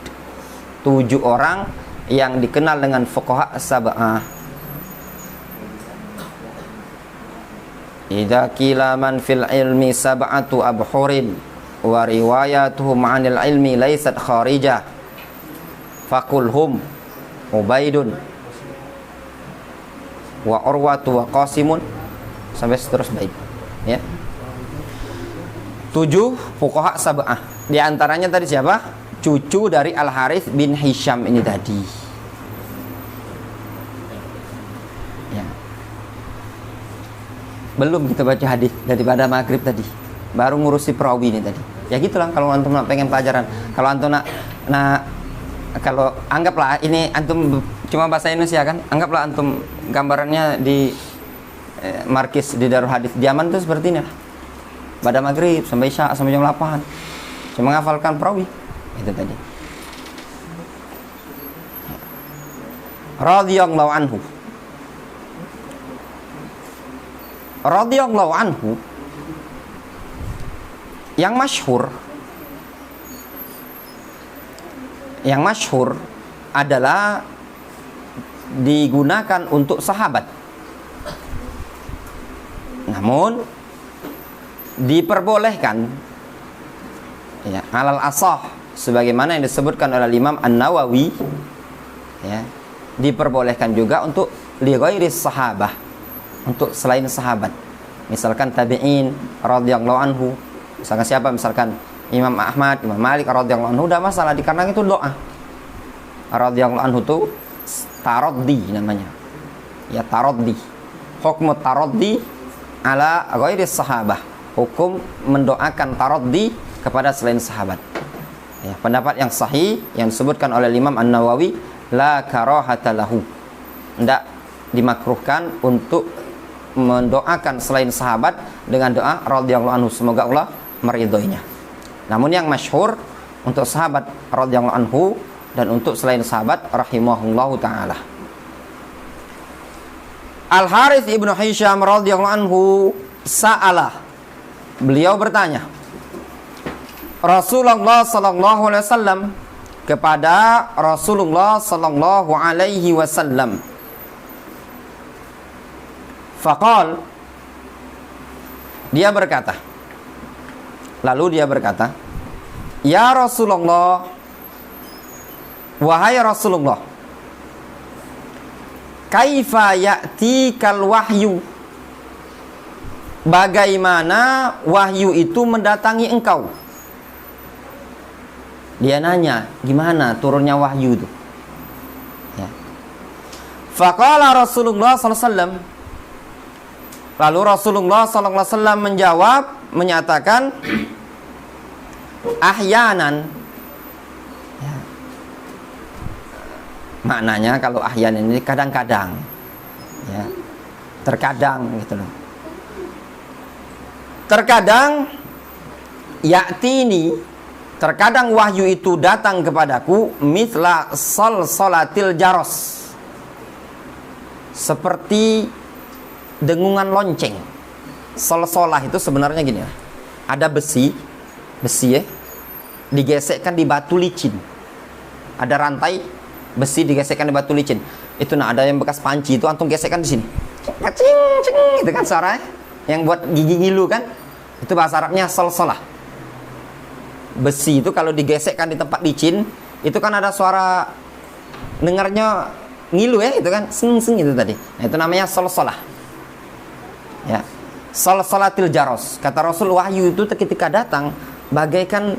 7 orang yang dikenal dengan fuqaha sab'ah. Idza qila man fil ilmi sab'atu abhurin wa riwayatuhum 'anil ilmi laysat kharijah faqulhum Ubaidun wa Urwatu wa Qasimun, sampai seterusnya. Ya. 7 fuqaha sab'ah. Di antaranya tadi siapa? Cucu dari Al-Harits bin Hisham ini tadi. Ya. Belum kita baca hadis daripada maghrib tadi. Baru ngurusi perawi ini tadi. Ya gitulah kalau antum pengen pelajaran. Kalau antum kalau anggaplah ini antum cuma bahasa Indonesia kan. Anggaplah antum gambarannya di markis di Darul Hadis Diaman itu seperti ini lah. Pada maghrib sampai isya sampai jam 8 cuma menghafalkan perawi itu tadi. Radhiyallahu anhu. Radhiyallahu anhu yang masyhur adalah digunakan untuk sahabat. Namun diperbolehkan ya, alal asah sebagaimana yang disebutkan oleh Imam An-Nawawi ya, diperbolehkan juga untuk li ghairis sahabah, untuk selain sahabat. Misalkan tabi'in radhiyallahu anhu, misalkan siapa, misalkan Imam Ahmad, Imam Malik radhiyallahu anhu, udah masalah dikarenakan itu doa. Radhiyallahu anhu itu taraddi namanya. Ya taraddi. Hukum taraddi ala ghairis sahabah. Hukum mendoakan taraddi kepada selain sahabat. Ya, pendapat yang sahih yang disebutkan oleh Imam An-Nawawi, la karahata lahu. Tidak dimakruhkan untuk mendoakan selain sahabat dengan doa radhiyallahu anhu, semoga Allah meridhoinya. Namun yang masyhur untuk sahabat radhiyallahu anhu dan untuk selain sahabat rahimahullahu taala. Al Harits ibnu Hisham radhiyallahu anhu sa'alah, beliau bertanya Rasulullah sallallahu alaihi wasallam kepada Rasulullah sallallahu alaihi wasallam. Faqal, dia berkata, lalu dia berkata, ya Rasulullah, wahai Rasulullah, kaifa ya'tikal wahyu, bagaimana wahyu itu mendatangi engkau? Dia nanya, gimana turunnya wahyu itu? Ya. Faqala Rasulullah sallallahu alaihi wasallam, lalu Rasulullah sallallahu alaihi wasallam menjawab, menyatakan, ahyanan. Ya. Maknanya kalau ahyanan ini kadang-kadang, ya, terkadang gitu loh. Terkadang ya'tini, terkadang wahyu itu datang kepadaku mithla salsalatil jaros, seperti dengungan lonceng. Salsalah itu sebenarnya gini ya, ada besi ya, digesekkan di batu licin. Ada rantai besi digesekkan di batu licin. Itu nah, ada yang bekas panci itu antum gesekkan di sini. Cing cing itu kan suara yang buat gigi ngilu kan? Itu bahasa Arabnya salsalah. Besi itu kalau digesekkan di tempat licin, itu kan ada suara dengarnya ngilu ya, itu kan seng-seng itu tadi. Nah, itu namanya salsalah. Ya. Salsalatil jaros. Kata Rasul, wahyu itu ketika datang bagaikan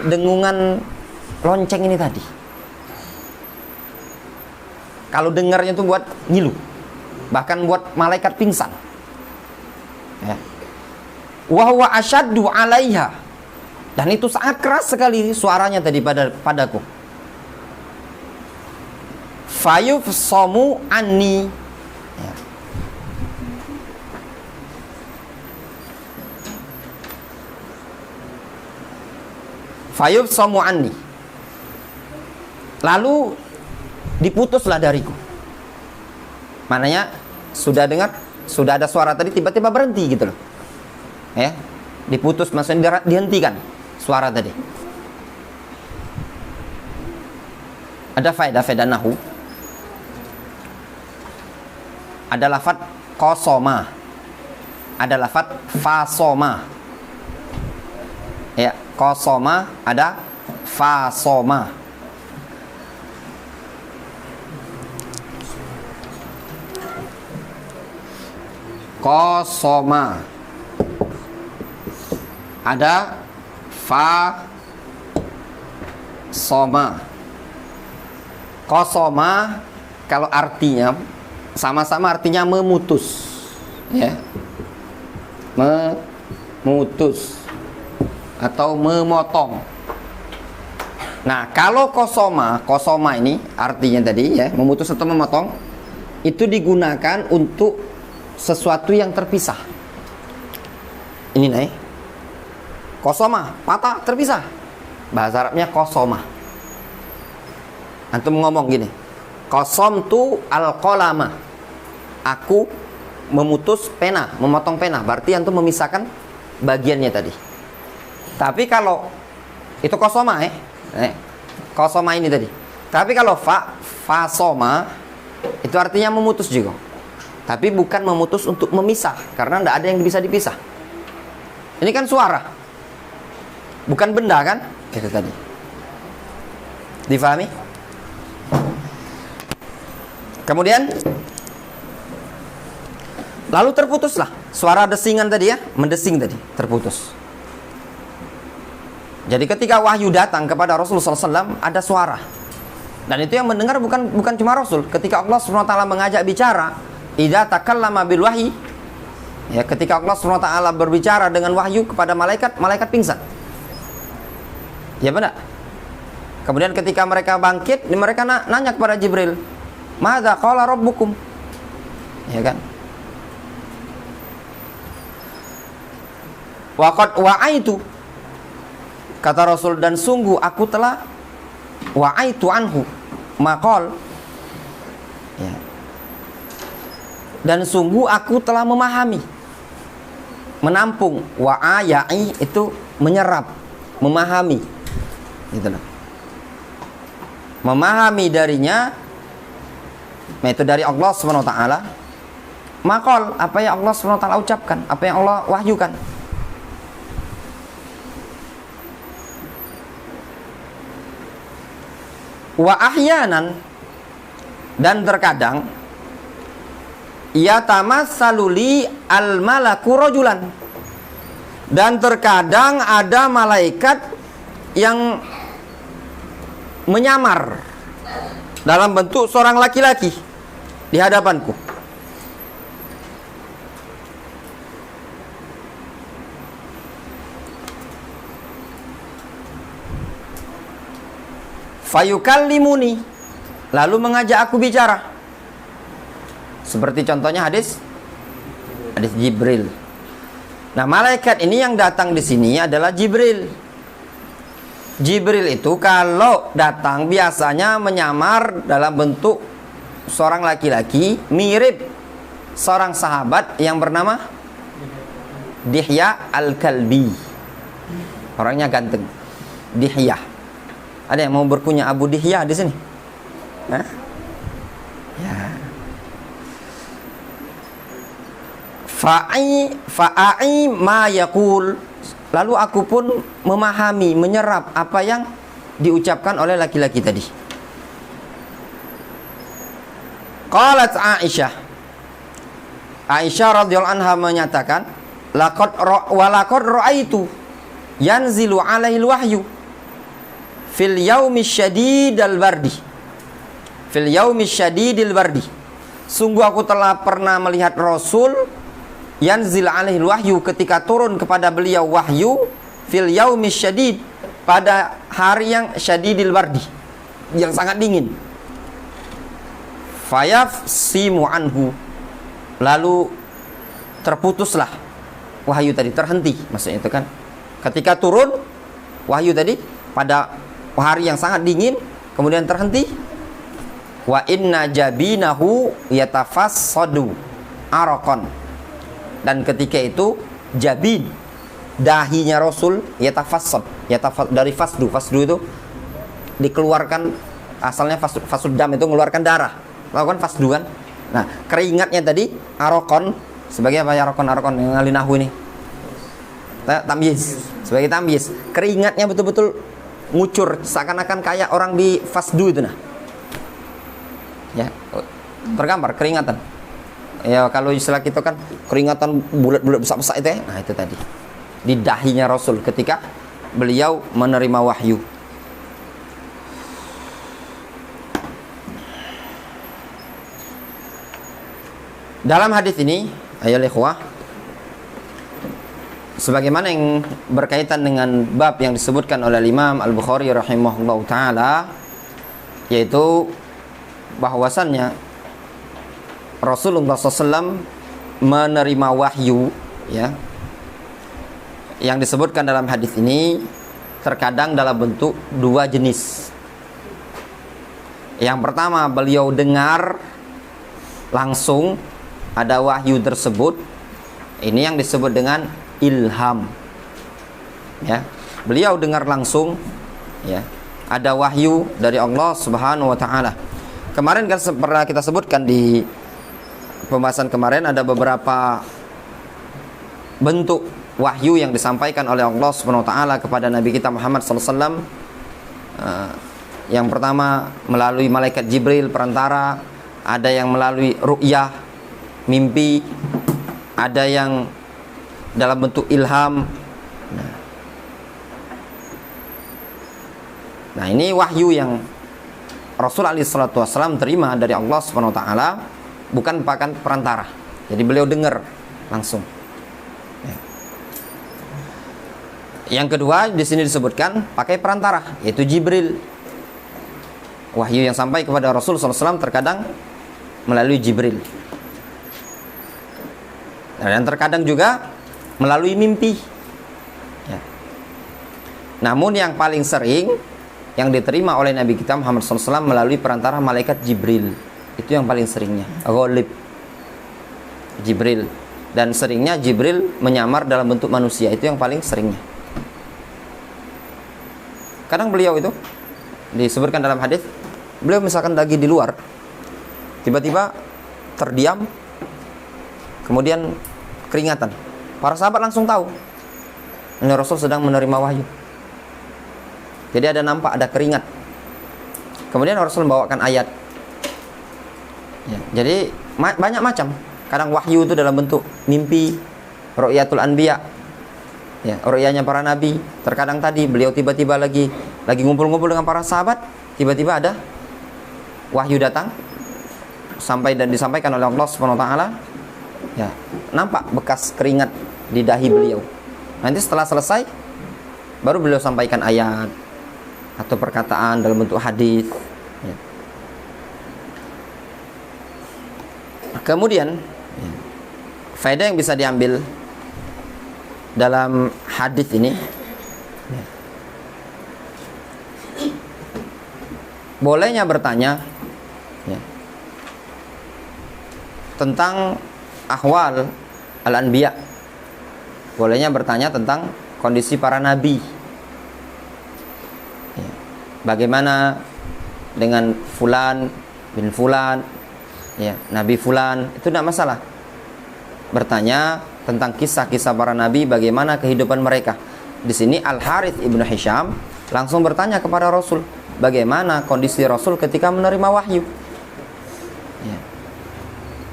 dengungan lonceng ini tadi. Kalau dengarnya itu buat ngilu, bahkan buat malaikat pingsan. Ya. Wa huwa asyaddu 'alaiha, dan itu sangat keras sekali suaranya tadi padaku. Fayufsamu anni, ya. Fayufsamu anni, lalu diputuslah dariku. Maknanya sudah dengar, sudah ada suara tadi tiba-tiba berhenti gitu loh. Ya, diputus maksudnya dihentikan suara tadi. Ada faedah nahu. Ada lafadz qasama, ada lafadz fasoma. Ya, qasama, ada fasoma. Qasama, ada fa soma. Qasama kalau artinya sama-sama artinya memutus, ya, memutus atau memotong. Nah, kalau kosoma ini artinya tadi ya, memutus atau memotong, itu digunakan untuk sesuatu yang terpisah. Ini nih, kosoma, patah, terpisah. Bahasa Arabnya kosoma. Antum ngomong gini, qasomtu al-qalama. Aku memutus pena, memotong pena. Berarti antum memisahkan bagiannya tadi. Tapi kalau itu kosoma kosoma ini tadi. Tapi kalau fasoma itu artinya memutus juga. Tapi bukan memutus untuk memisah, karena tidak ada yang bisa dipisah. Ini kan suara, bukan benda kan? Itu tadi. Difahami? Kemudian lalu terputuslah suara desingan tadi ya, mendesing tadi, terputus. Jadi ketika wahyu datang kepada Rasulullah SAW ada suara. Dan itu yang mendengar bukan cuma Rasul. Ketika Allah SWT mengajak bicara, idza takallama bil wahyi, ya, ketika Allah SWT berbicara dengan wahyu kepada malaikat, malaikat pingsan. Ya benar. Kemudian ketika mereka bangkit, mereka nanya kepada Jibril, "Madza qala rabbukum?" Ya kan? Wa qad wa'aitu, kata Rasul, dan sungguh aku telah wa'aitu anhu maqal, ya. Dan sungguh aku telah memahami, menampung. Wa'ayai itu menyerap, memahami, gitu loh. Memahami darinya, itu dari Allah SWT. Maqal, apa yang Allah SWT ucapkan, apa yang Allah wahyukan. Wa ahyanan, dan terkadang yatamassaluli al malaku rajulan, dan terkadang ada malaikat yang menyamar dalam bentuk seorang laki-laki di hadapanku. Fayukallimuni, lalu mengajak aku bicara. Seperti contohnya hadis Jibril. Nah, malaikat ini yang datang di sini adalah Jibril. Jibril itu kalau datang biasanya menyamar dalam bentuk seorang laki-laki, mirip seorang sahabat yang bernama Dihya al-Kalbi. Orangnya ganteng. Dihya. Ada yang mau berkunya Abu Dihya di sini? Hah? Ya. Fa'i ma yaqul. Lalu aku pun memahami, menyerap apa yang diucapkan oleh laki-laki tadi. Qalat Aisyah. Aisyah radhiyallahu anha menyatakan, laqad ra'aitu yanzilu 'alaihi wahyu fil yaumi syadidil bardi. Fil yaumi syadidil bardi. Sungguh aku telah pernah melihat Rasul yanzil alaihi wahyu, ketika turun kepada beliau wahyu, fil yaumi syadid, pada hari yang syadidil bardi, yang sangat dingin. Fayafsimu anhu, lalu terputuslah wahyu tadi, terhenti. Maksudnya itu kan ketika turun wahyu tadi pada hari yang sangat dingin, kemudian terhenti. Wa inna jabinahu yatafassadu araqan, dan ketika itu jabin, dahinya Rasul, yatafassad dari fasdu. Fasdu itu dikeluarkan, asalnya fasud dam itu mengeluarkan darah. Tahu kan fasdu kan? Nah, keringatnya tadi araqan, sebagai apa ya araqan yang ahli nahwu ini? Tamyiz. Sebagai tamyiz. Keringatnya betul-betul ngucur, seakan-akan kayak orang di fasdu itu nah. Ya, tergambar keringatan. Ya, kalau istilah kita kan keringatan bulat-bulat besar-besar itu ya. Nah, itu tadi. Di dahinya Rasul ketika beliau menerima wahyu. Dalam hadis ini, ayo ikhwah, sebagaimana yang berkaitan dengan bab yang disebutkan oleh Imam Al-Bukhari rahimahullah ta'ala, yaitu bahwasannya Rasulullah SAW menerima wahyu, ya, yang disebutkan dalam hadis ini terkadang dalam bentuk dua jenis. Yang pertama, beliau dengar langsung ada wahyu tersebut, ini yang disebut dengan ilham, ya, beliau dengar langsung, ya, ada wahyu dari Allah Subhanahu wa ta'ala. Kemarin kan pernah kita sebutkan di pembahasan kemarin, ada beberapa bentuk wahyu yang disampaikan oleh Allah Subhanahu wa ta'ala kepada Nabi kita Muhammad SAW. Yang pertama melalui malaikat Jibril perantara, ada yang melalui ru'yah, mimpi, ada yang dalam bentuk ilham. Nah, ini wahyu yang Rasul alaihi salatu wasallam terima dari Allah Subhanahu wa taala, bukan pakai perantara. Jadi beliau dengar langsung. Ya. Yang kedua di sini disebutkan pakai perantara, yaitu Jibril. Wahyu yang sampai kepada Rasul SAW terkadang melalui Jibril. Dan terkadang juga melalui mimpi. Ya. Namun yang paling sering yang diterima oleh Nabi kita Muhammad SAW melalui perantara malaikat Jibril. Itu yang paling seringnya. Ghalib. Jibril. Dan seringnya Jibril menyamar dalam bentuk manusia. Itu yang paling seringnya. Kadang beliau itu disebutkan dalam hadis, beliau misalkan lagi di luar, tiba-tiba terdiam, kemudian keringatan. Para sahabat langsung tahu ini Rasul sedang menerima wahyu. Jadi ada nampak, ada keringat. Kemudian Rasul membawakan ayat. Ya, jadi banyak macam. Kadang wahyu itu dalam bentuk mimpi, ru'yatul anbiya, ya, ru'yanya para nabi. Terkadang tadi beliau tiba-tiba lagi ngumpul-ngumpul dengan para sahabat, tiba-tiba ada wahyu datang sampai dan disampaikan oleh Allah Subhanahu wa taala. Ya, nampak bekas keringat di dahi beliau. Nanti setelah selesai baru beliau sampaikan ayat atau perkataan dalam bentuk hadis. Ya. Kemudian faedah yang bisa diambil dalam hadis ini, bolehnya bertanya, ya, tentang ahwal al-anbiya. Bolehnya bertanya tentang kondisi para nabi. Ya. Bagaimana dengan fulan bin fulan, ya, nabi fulan, itu tidak masalah. Bertanya tentang kisah-kisah para nabi, bagaimana kehidupan mereka. Di sini Al-Harits ibnu Hisham langsung bertanya kepada Rasul, bagaimana kondisi Rasul ketika menerima wahyu. Ya.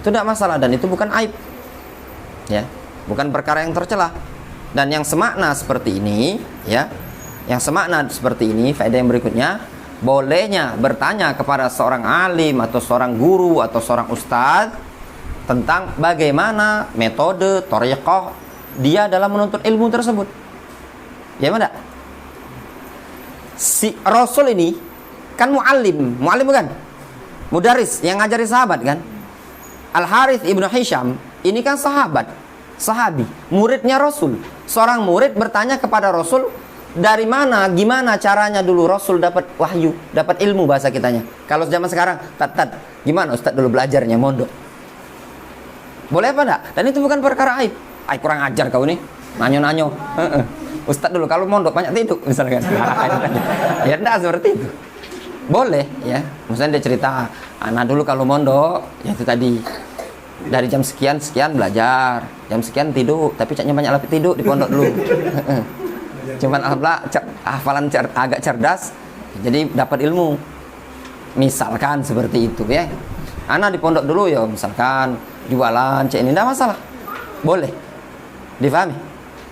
Itu tidak masalah dan itu bukan aib. Ya, bukan perkara yang tercela. Dan yang semakna seperti ini, ya, yang semakna seperti ini, faedah yang berikutnya, bolehnya bertanya kepada seorang alim atau seorang guru atau seorang ustadz tentang bagaimana metode, thariqah dia dalam menuntut ilmu tersebut. Ya mana? Si Rasul ini kan muallim bukan? Mudaris yang ngajari sahabat kan? Al-Harits ibnu Hisham ini kan sahabi, muridnya Rasul. Seorang murid bertanya kepada Rasul, dari mana, gimana caranya dulu Rasul dapat wahyu, dapat ilmu bahasa kitanya. Kalau zaman sekarang, gimana Ustaz dulu belajarnya, mondok. Boleh apa enggak? Dan itu bukan perkara aib. Kurang ajar kau nih, nanyo-nanyo. Ustaz dulu kalau mondok banyak tidur misalkan. Ya enggak seperti itu. Boleh ya. Misalnya dia cerita, anak dulu kalau mondok, ya itu tadi. Dari jam sekian belajar, jam sekian tidur, tapi caknya banyak lapis tidur di pondok dulu. Cuman hafalan agak cerdas, jadi dapat ilmu. Misalkan seperti itu ya. Anak di pondok dulu ya, misalkan jualan, cek ini tidak masalah, boleh, difahami.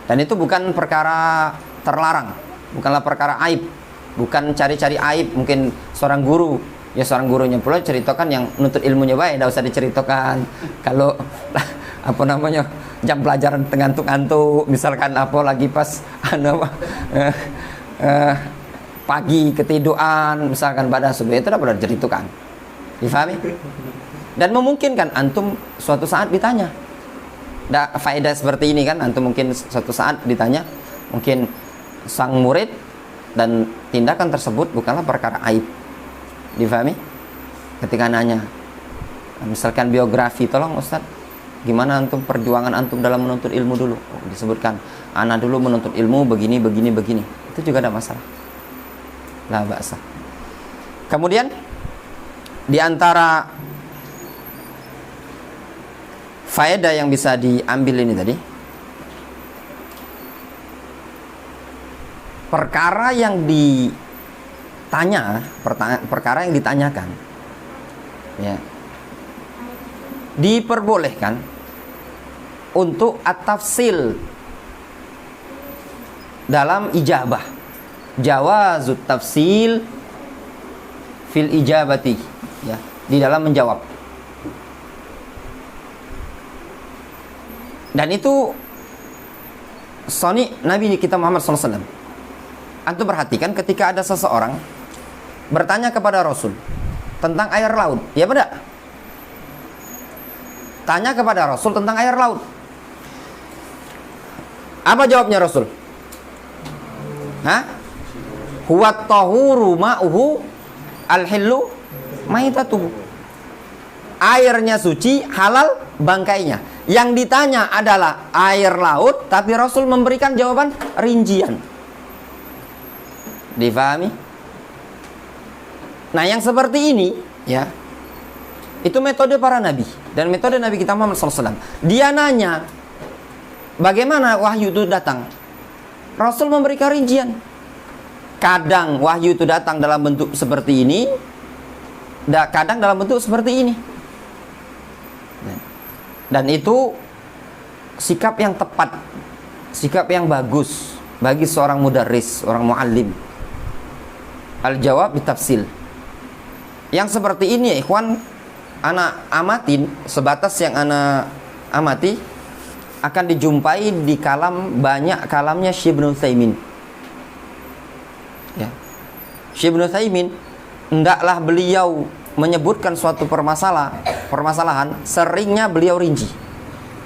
Dan itu bukan perkara terlarang, bukanlah perkara aib, bukan cari-cari aib. Mungkin seorang guru, ya seorang gurunya pula ceritakan yang nuntut ilmunya baik, tidak usah diceritakan. Kalau apa namanya jam pelajaran ngantuk-ngantuk, misalkan apa lagi pas pagi ketiduran, misalkan pada subuh, itu dapat jadi tukang. Difahami? Dan memungkinkan antum suatu saat ditanya. Faedah seperti ini kan, antum mungkin suatu saat ditanya, mungkin sang murid, dan tindakan tersebut bukanlah perkara aib. Difahami? Ketika nanya, misalkan biografi, tolong Ustaz, gimana antum perjuangan antum dalam menuntut ilmu dulu? Disebutkan, ana dulu menuntut ilmu begini, begini, begini. Itu juga ada masalah. La ba'sa. Kemudian di antara faedah yang bisa diambil ini tadi, perkara yang ditanya, perkara yang ditanyakan, ya, diperbolehkan untuk at-tafsil dalam ijabah. Jawazut tafsil fil ijabati, ya, di dalam menjawab. Dan itu soni Nabi kita Muhammad SAW. Antum perhatikan ketika ada seseorang bertanya kepada Rasul tentang air laut, ya benar? Tanya kepada Rasul tentang air laut. Apa jawabnya Rasul? Hah? Huwa tahuru ma'uhu al-hillu maitatuhu. Airnya suci, halal bangkainya. Yang ditanya adalah air laut, tapi Rasul memberikan jawaban rincian. Difahami? Nah, yang seperti ini, ya, itu metode para nabi dan metode Nabi kita Muhammad SAW. Dia nanya, bagaimana wahyu itu datang? Rasul memberikan rincian. Kadang wahyu itu datang dalam bentuk seperti ini, kadang dalam bentuk seperti ini. Dan itu sikap yang tepat, sikap yang bagus bagi seorang mudarris, seorang muallim. Al-jawab bitafsil. Yang seperti ini ya ikhwan, anak amatin, sebatas yang anak amati akan dijumpai di kalam, banyak kalamnya Syekh Ibnu Utsaimin. Ya. Syekh Ibnu Utsaimin, hendaklah beliau menyebutkan suatu permasalahan, seringnya beliau rinci.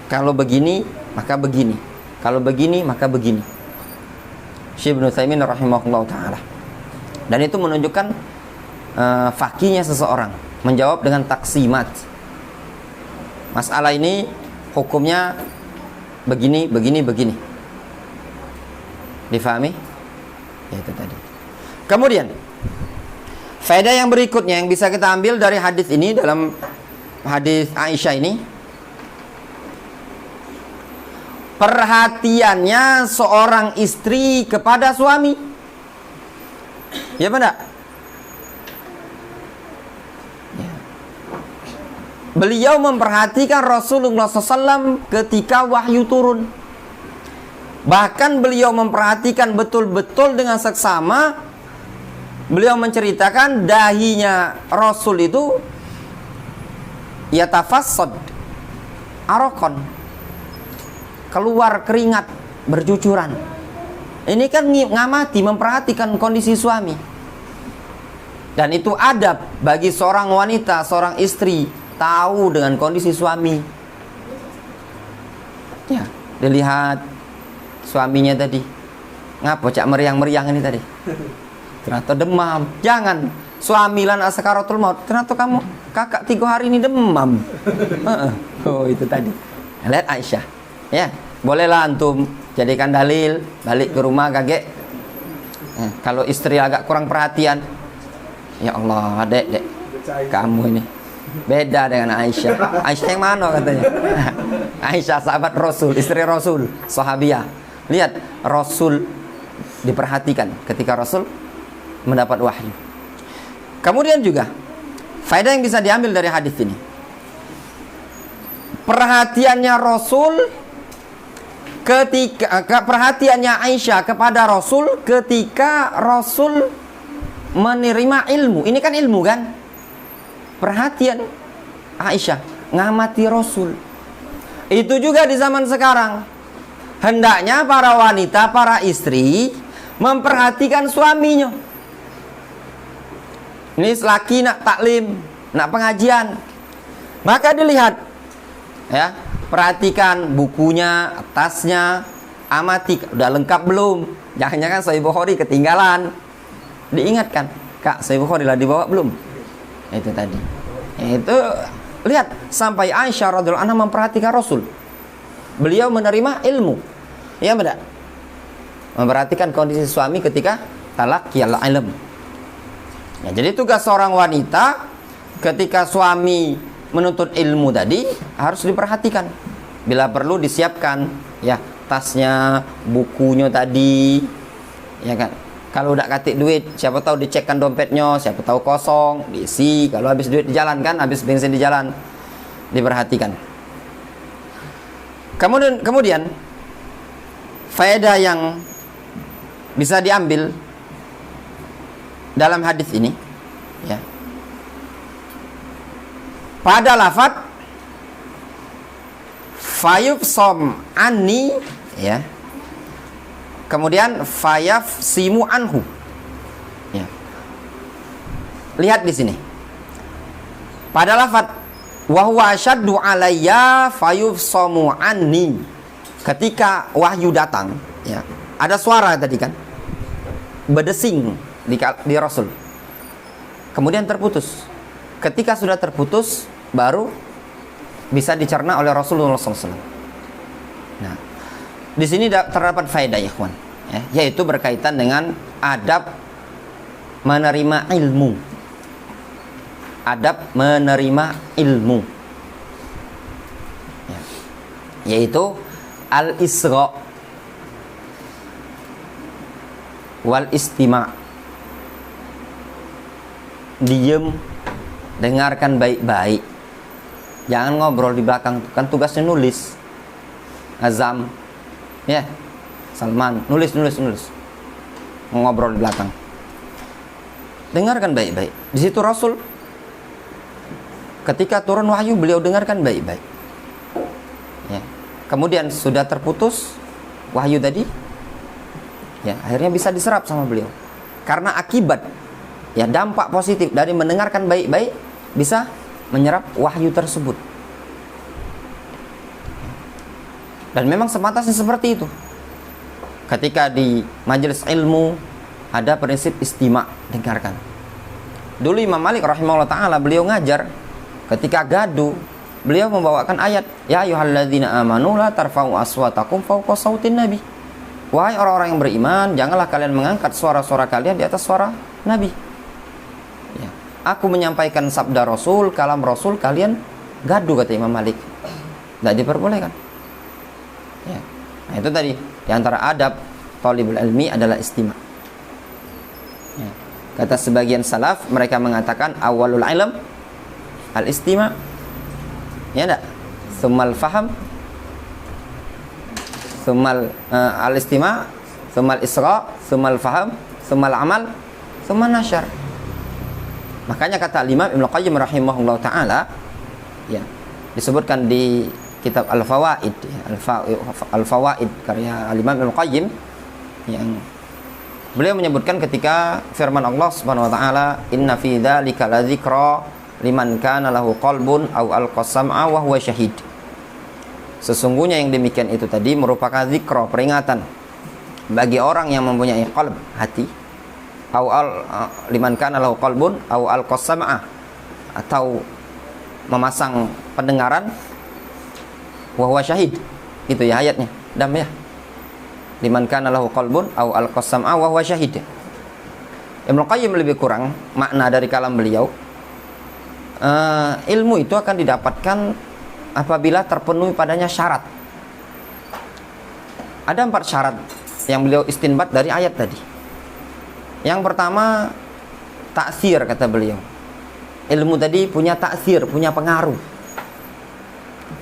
Kalau begini, maka begini. Kalau begini, maka begini. Syekh Ibnu Utsaimin rahimahullah ta'ala. Dan itu menunjukkan fakihnya seseorang menjawab dengan taksimat. Masalah ini hukumnya begini, begini, begini. Difahami? Ya, itu tadi. Kemudian faedah yang berikutnya yang bisa kita ambil dari hadis ini, dalam hadis Aisyah ini, perhatiannya seorang istri kepada suami. Ya benar? Ya. Beliau memperhatikan Rasulullah SAW ketika wahyu turun. Bahkan beliau memperhatikan betul-betul dengan seksama. Beliau menceritakan dahinya Rasul itu yatafassad araqan, keluar keringat bercucuran. Ini kan ngamati, memperhatikan kondisi suami. Dan itu adab bagi seorang wanita, seorang istri, tahu dengan kondisi suami. Ya, dilihat suaminya tadi, ngapa cak meriang-meriang ini tadi? Ternyata demam. Jangan suami lan sakaratul maut. Ternyata kamu kakak 3 hari ini demam. Oh, itu tadi. Lihat Aisyah. Ya, bolehlah antum jadikan dalil balik ke rumah kakek. Kalau istri agak kurang perhatian, ya Allah, dek, kamu ini beda dengan Aisyah. Aisyah yang mana katanya? Aisyah sahabat Rasul, istri Rasul, sahabiah. Lihat, Rasul diperhatikan ketika Rasul mendapat wahyu. Kemudian juga faedah yang bisa diambil dari hadis ini, perhatiannya Rasul ketika, perhatiannya Aisyah kepada Rasul ketika Rasul menerima ilmu. Ini kan ilmu kan? Perhatian Aisyah ngamati Rasul. Itu juga di zaman sekarang. Hendaknya para wanita, para istri memperhatikan suaminya. Ini laki nak taklim, nak pengajian, maka dilihat, ya, perhatikan bukunya, tasnya, amati udah lengkap belum. Jangan-jangan Sahih Bukhari ketinggalan, diingatkan, Kak, Sahih Bukhari lah dibawa belum? Itu tadi. Itu lihat sampai Aisyah radhiyallahu anha memperhatikan Rasul. Beliau menerima ilmu, ya benar. Memperhatikan kondisi suami ketika talaqiyal ilm. Ya, jadi tugas seorang wanita ketika suami menuntut ilmu tadi harus diperhatikan. Bila perlu disiapkan, ya, tasnya, bukunya tadi, ya kan. Kalau udah katik duit, siapa tahu dicekkan dompetnya, siapa tahu kosong, diisi. Kalau habis duit di jalan kan, habis bensin di jalan, diperhatikan. Kemudian faedah yang bisa diambil dalam hadis ini, ya, pada lafaz fayufsom anni, ya, kemudian fayafsimu anhu, ya. Lihat di sini pada lafaz wa huwa asyaddu alayya fayufsamu anni, ketika wahyu datang, ya, ada suara tadi kan berdesing di Rasul, kemudian terputus. Ketika sudah terputus baru bisa dicerna oleh Rasulullah SAW. Nah, di sini terdapat faedah, ya kawan, ya, yaitu berkaitan dengan adab menerima ilmu. Adab menerima ilmu, ya, yaitu al-isra wal istima'. Diem, dengarkan baik-baik, jangan ngobrol di belakang. Kan tugasnya nulis. Azam, ya, Salman, nulis, ngobrol di belakang. Dengarkan baik-baik. Di situ Rasul ketika turun wahyu, beliau dengarkan baik-baik, ya. Kemudian sudah terputus wahyu tadi, ya, akhirnya bisa diserap sama beliau. Karena akibat, ya, dampak positif dari mendengarkan baik-baik bisa menyerap wahyu tersebut. Dan memang sepantasnya seperti itu. Ketika di majelis ilmu ada prinsip istima', dengarkan. Dulu Imam Malik rahimahullah ta'ala, beliau ngajar, ketika gaduh beliau membawakan ayat, ya ayyuhalladzina amanu la tarfa'u aswatakum fawqa sautin nabi. Wahai orang-orang yang beriman, janganlah kalian mengangkat suara-suara kalian di atas suara Nabi. Ya. Aku menyampaikan sabda Rasul, kalam Rasul, kalian gaduh, kata Imam Malik. Tidak diperbolehkan. Ya. Nah, itu tadi di antara adab thalibul ilmi adalah istima'. Ya. Kata sebagian salaf, mereka mengatakan awalul ilm al-istima'. Ya enggak? Tsummal faham, tsummal al-istima', tsummal isra', tsummal faham, tsummal amal, tsummal nasyar. Makanya kata Imam Ibnu Qayyim rahimahullah ta'ala, ya, disebutkan di kitab Al-Fawaid, Al-Fawaid karya Imam Ibnu Qayyim, yang beliau menyebutkan ketika firman Allah Subhanahu wa taala, inna fi dzalika ladzikra liman kana lahu qalbun aw alqasam'a wa huwa syahid. Sesungguhnya yang demikian itu tadi merupakan zikra, peringatan bagi orang yang mempunyai qalb, hati, liman kana lahu qalbun aw alqasam'a, atau memasang pendengaran, wa huwa syahid. Itu ya ayatnya, dam ya. Liman kana lahu qalbun aw alqasam'a wa huwa syahid. Ibnu Qayyim lebih kurang makna dari kalam beliau. Ilmu itu akan didapatkan apabila terpenuhi padanya syarat. Ada 4 syarat yang beliau istinbat dari ayat tadi. Yang pertama, taksir, kata beliau. Ilmu tadi punya taksir, punya pengaruh.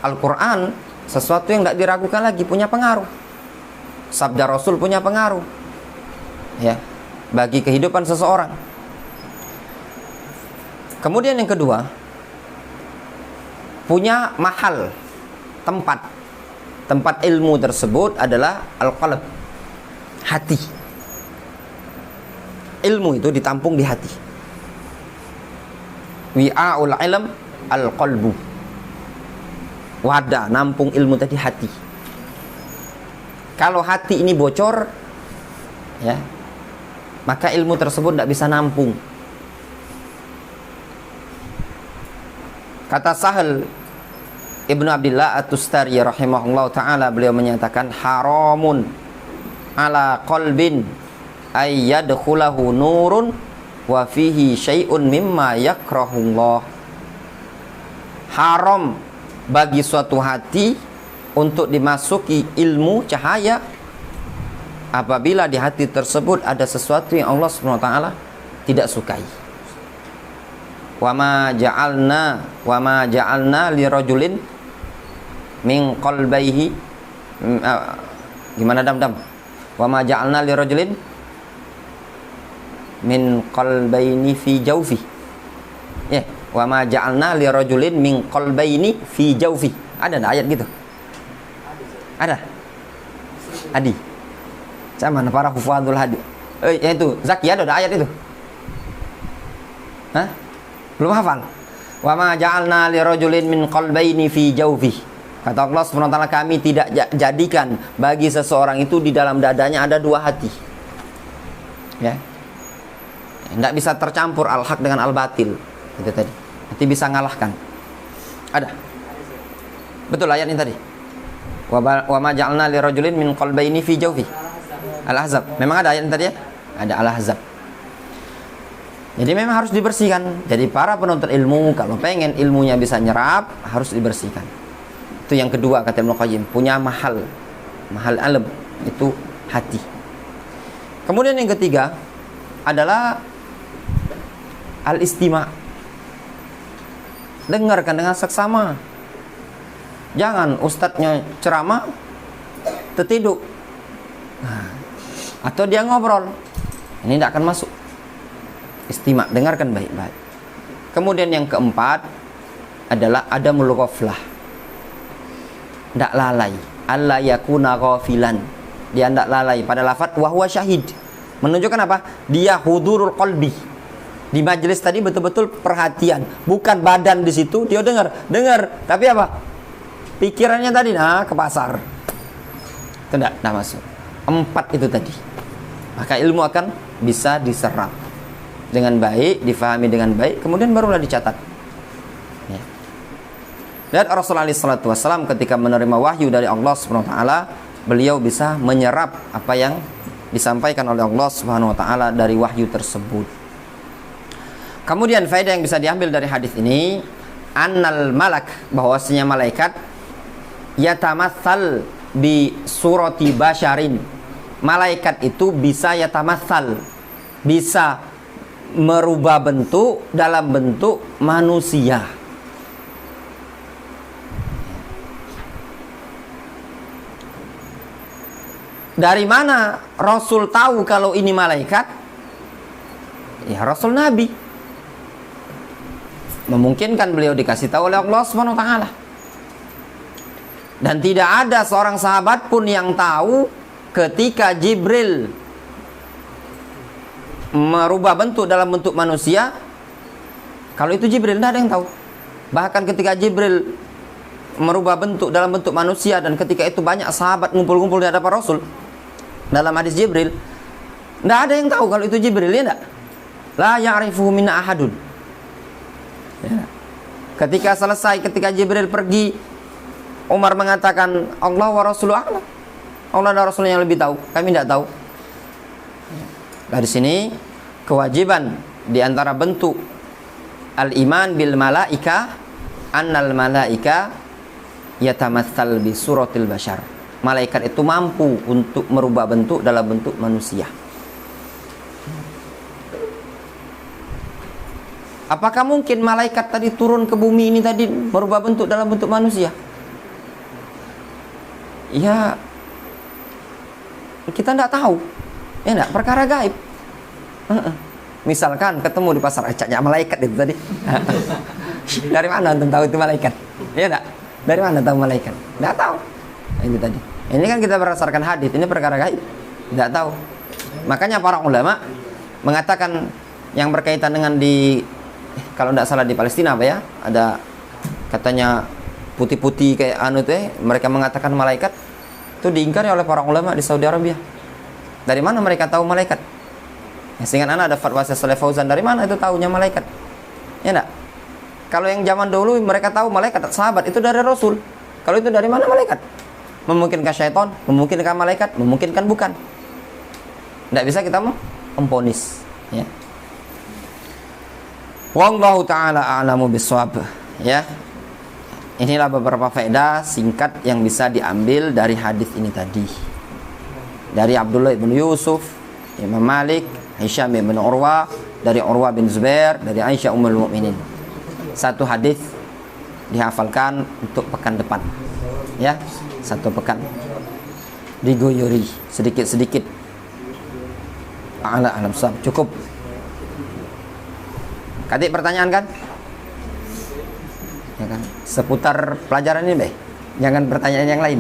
Al-Quran sesuatu yang tidak diragukan lagi, punya pengaruh. Sabda Rasul punya pengaruh, ya, bagi kehidupan seseorang. Kemudian yang kedua, punya mahal, tempat. tempat ilmu tersebut adalah al-qalb, hati. Ilmu itu ditampung di hati. Wi'aul ilm al-qalbu. Wadah nampung ilmu tadi hati. Kalau hati ini bocor, ya, maka ilmu tersebut tidak bisa nampung. Kata Sahal Ibnu Abdillah At-Tustari rahimahullah ta'ala, beliau menyatakan haramun ala qalbin ay yadkhulahu nurun wa fihi syai'un mimma yakrahullah. Haram bagi suatu hati untuk dimasuki ilmu cahaya apabila di hati tersebut ada sesuatu yang Allah Subhanahu wa taala tidak sukai. Wa ma ja'alna li rajulin min qalbayhi, gimana dam? Wa ma ja'alna li rajulin min qalbayni fi jawfi. Ya, wa ma ja'alna li rajulin min qalbayni fi jawfi. Ada enggak ayat gitu? Ada? Adi. Sama para hufadul hadis. Itu Zaki ada ayat itu? Hah? Belum hafal. Wa ma ja'alna li rajulin min qalbayni fi jawfi. Kata Allah Subhanahu wa taala, kami tidak jadikan bagi seseorang itu di dalam dadanya ada dua hati. Ya. Tidak bisa tercampur al-haq dengan al-batil. Itu tadi. Nanti bisa ngalahkan. Ada? Betul ayat ini tadi. Wa ma ja'alna li rajulin min qalbayni fi jawfi. Al-Ahzab. Memang ada ayat ini tadi ya? Ada Al-Ahzab. Jadi memang harus dibersihkan. Jadi para penuntut ilmu kalau pengen ilmunya bisa nyerap, harus dibersihkan. Itu yang kedua kata Ibnu Qayyim, punya mahal alam itu hati. Kemudian yang ketiga adalah al-istima'. Dengarkan dengan seksama. Jangan ustadznya ceramah tertidur. Atau dia ngobrol. Ini tidak akan masuk. Istima', dengarkan baik-baik. Kemudian yang keempat adalah adamul ghaflah. Tidak lalai. Alla yakuna ghafilan. Dia tidak lalai pada lafaz wa huwa syahid. Menunjukkan apa? Dia hudurul qalbi. Di majelis tadi betul-betul perhatian, bukan badan di situ dia dengar, tapi apa? Pikirannya tadi ke pasar. Tidak masuk. 4 itu tadi. Maka ilmu akan bisa diserap dengan baik, difahami dengan baik, kemudian barulah dicatat. Ya. Dan Rasulullah SAW ketika menerima wahyu dari Allah Subhanahu wa taala, beliau bisa menyerap apa yang disampaikan oleh Allah Subhanahu wa taala dari wahyu tersebut. Kemudian faedah yang bisa diambil dari hadis ini, annal malak, bahwasanya malaikat yatamatsal bi surati basyarin. Malaikat itu bisa yatamatsal, bisa merubah bentuk dalam bentuk manusia. Dari mana Rasul tahu kalau ini malaikat? Ya Rasul Nabi. Memungkinkan beliau dikasih tahu oleh Allah Subhanahu wa taala. Dan tidak ada seorang sahabat pun yang tahu ketika Jibril merubah bentuk dalam bentuk manusia. Kalau itu Jibril, tidak ada yang tahu. Bahkan ketika Jibril merubah bentuk dalam bentuk manusia dan ketika itu banyak sahabat ngumpul-ngumpul di hadapan Rasul, dalam hadis Jibril, tidak ada yang tahu kalau itu Jibril, ya tidak? La ya'rifuhu minna ahadun. Ya. Ketika selesai, ketika Jibril pergi, Umar mengatakan Allah wa Rasulullah a'lam. Allah dan Rasulnya yang lebih tahu, kami tidak tahu. Dari sini kewajiban di antara bentuk al-iman bil malaika, annal malaika yatamatsal bi suratil bashar. Malaikat itu mampu untuk merubah bentuk dalam bentuk manusia. Apakah mungkin malaikat tadi turun ke bumi ini tadi merubah bentuk dalam bentuk manusia? Ya, kita tidak tahu. Ya enggak, perkara gaib. Misalkan ketemu di pasar acaknya malaikat itu tadi. Dari mana antum tahu itu malaikat? Ya enggak? Dari mana tahu malaikat? Enggak tahu. Itu tadi. Ini kan kita berdasarkan hadis, ini perkara gaib. Tidak tahu. Makanya para ulama mengatakan yang berkaitan dengan kalau tidak salah di Palestina apa ya? Ada katanya putih-putih kayak mereka mengatakan malaikat itu diingkari oleh para ulama di Saudi Arabia. Dari mana mereka tahu malaikat? Ya, sehingga ada fatwa Saleh Fauzan, dari mana itu tahunya malaikat? Ya enggak? Kalau yang zaman dulu mereka tahu malaikat sahabat itu dari Rasul. Kalau itu dari mana malaikat? Memungkinkan syaitan, memungkinkan malaikat, memungkinkan bukan. Tidak bisa kita memponis. Ya. Wallahu ta'ala a'lamu bissawab. Ya. Inilah beberapa faedah singkat yang bisa diambil dari hadis ini tadi. Dari Abdullah bin Yusuf, Imam Malik, Hisham bin Urwa, dari Urwa bin Zubair, dari Aisyah Ummul Mukminin. Satu hadis dihafalkan untuk pekan depan. Ya, satu pekan. Diguyuri sedikit-sedikit. Alam sahab cukup. Kadik pertanyaan kan? Ya kan? Seputar pelajaran ini, Jangan pertanyaan yang lain.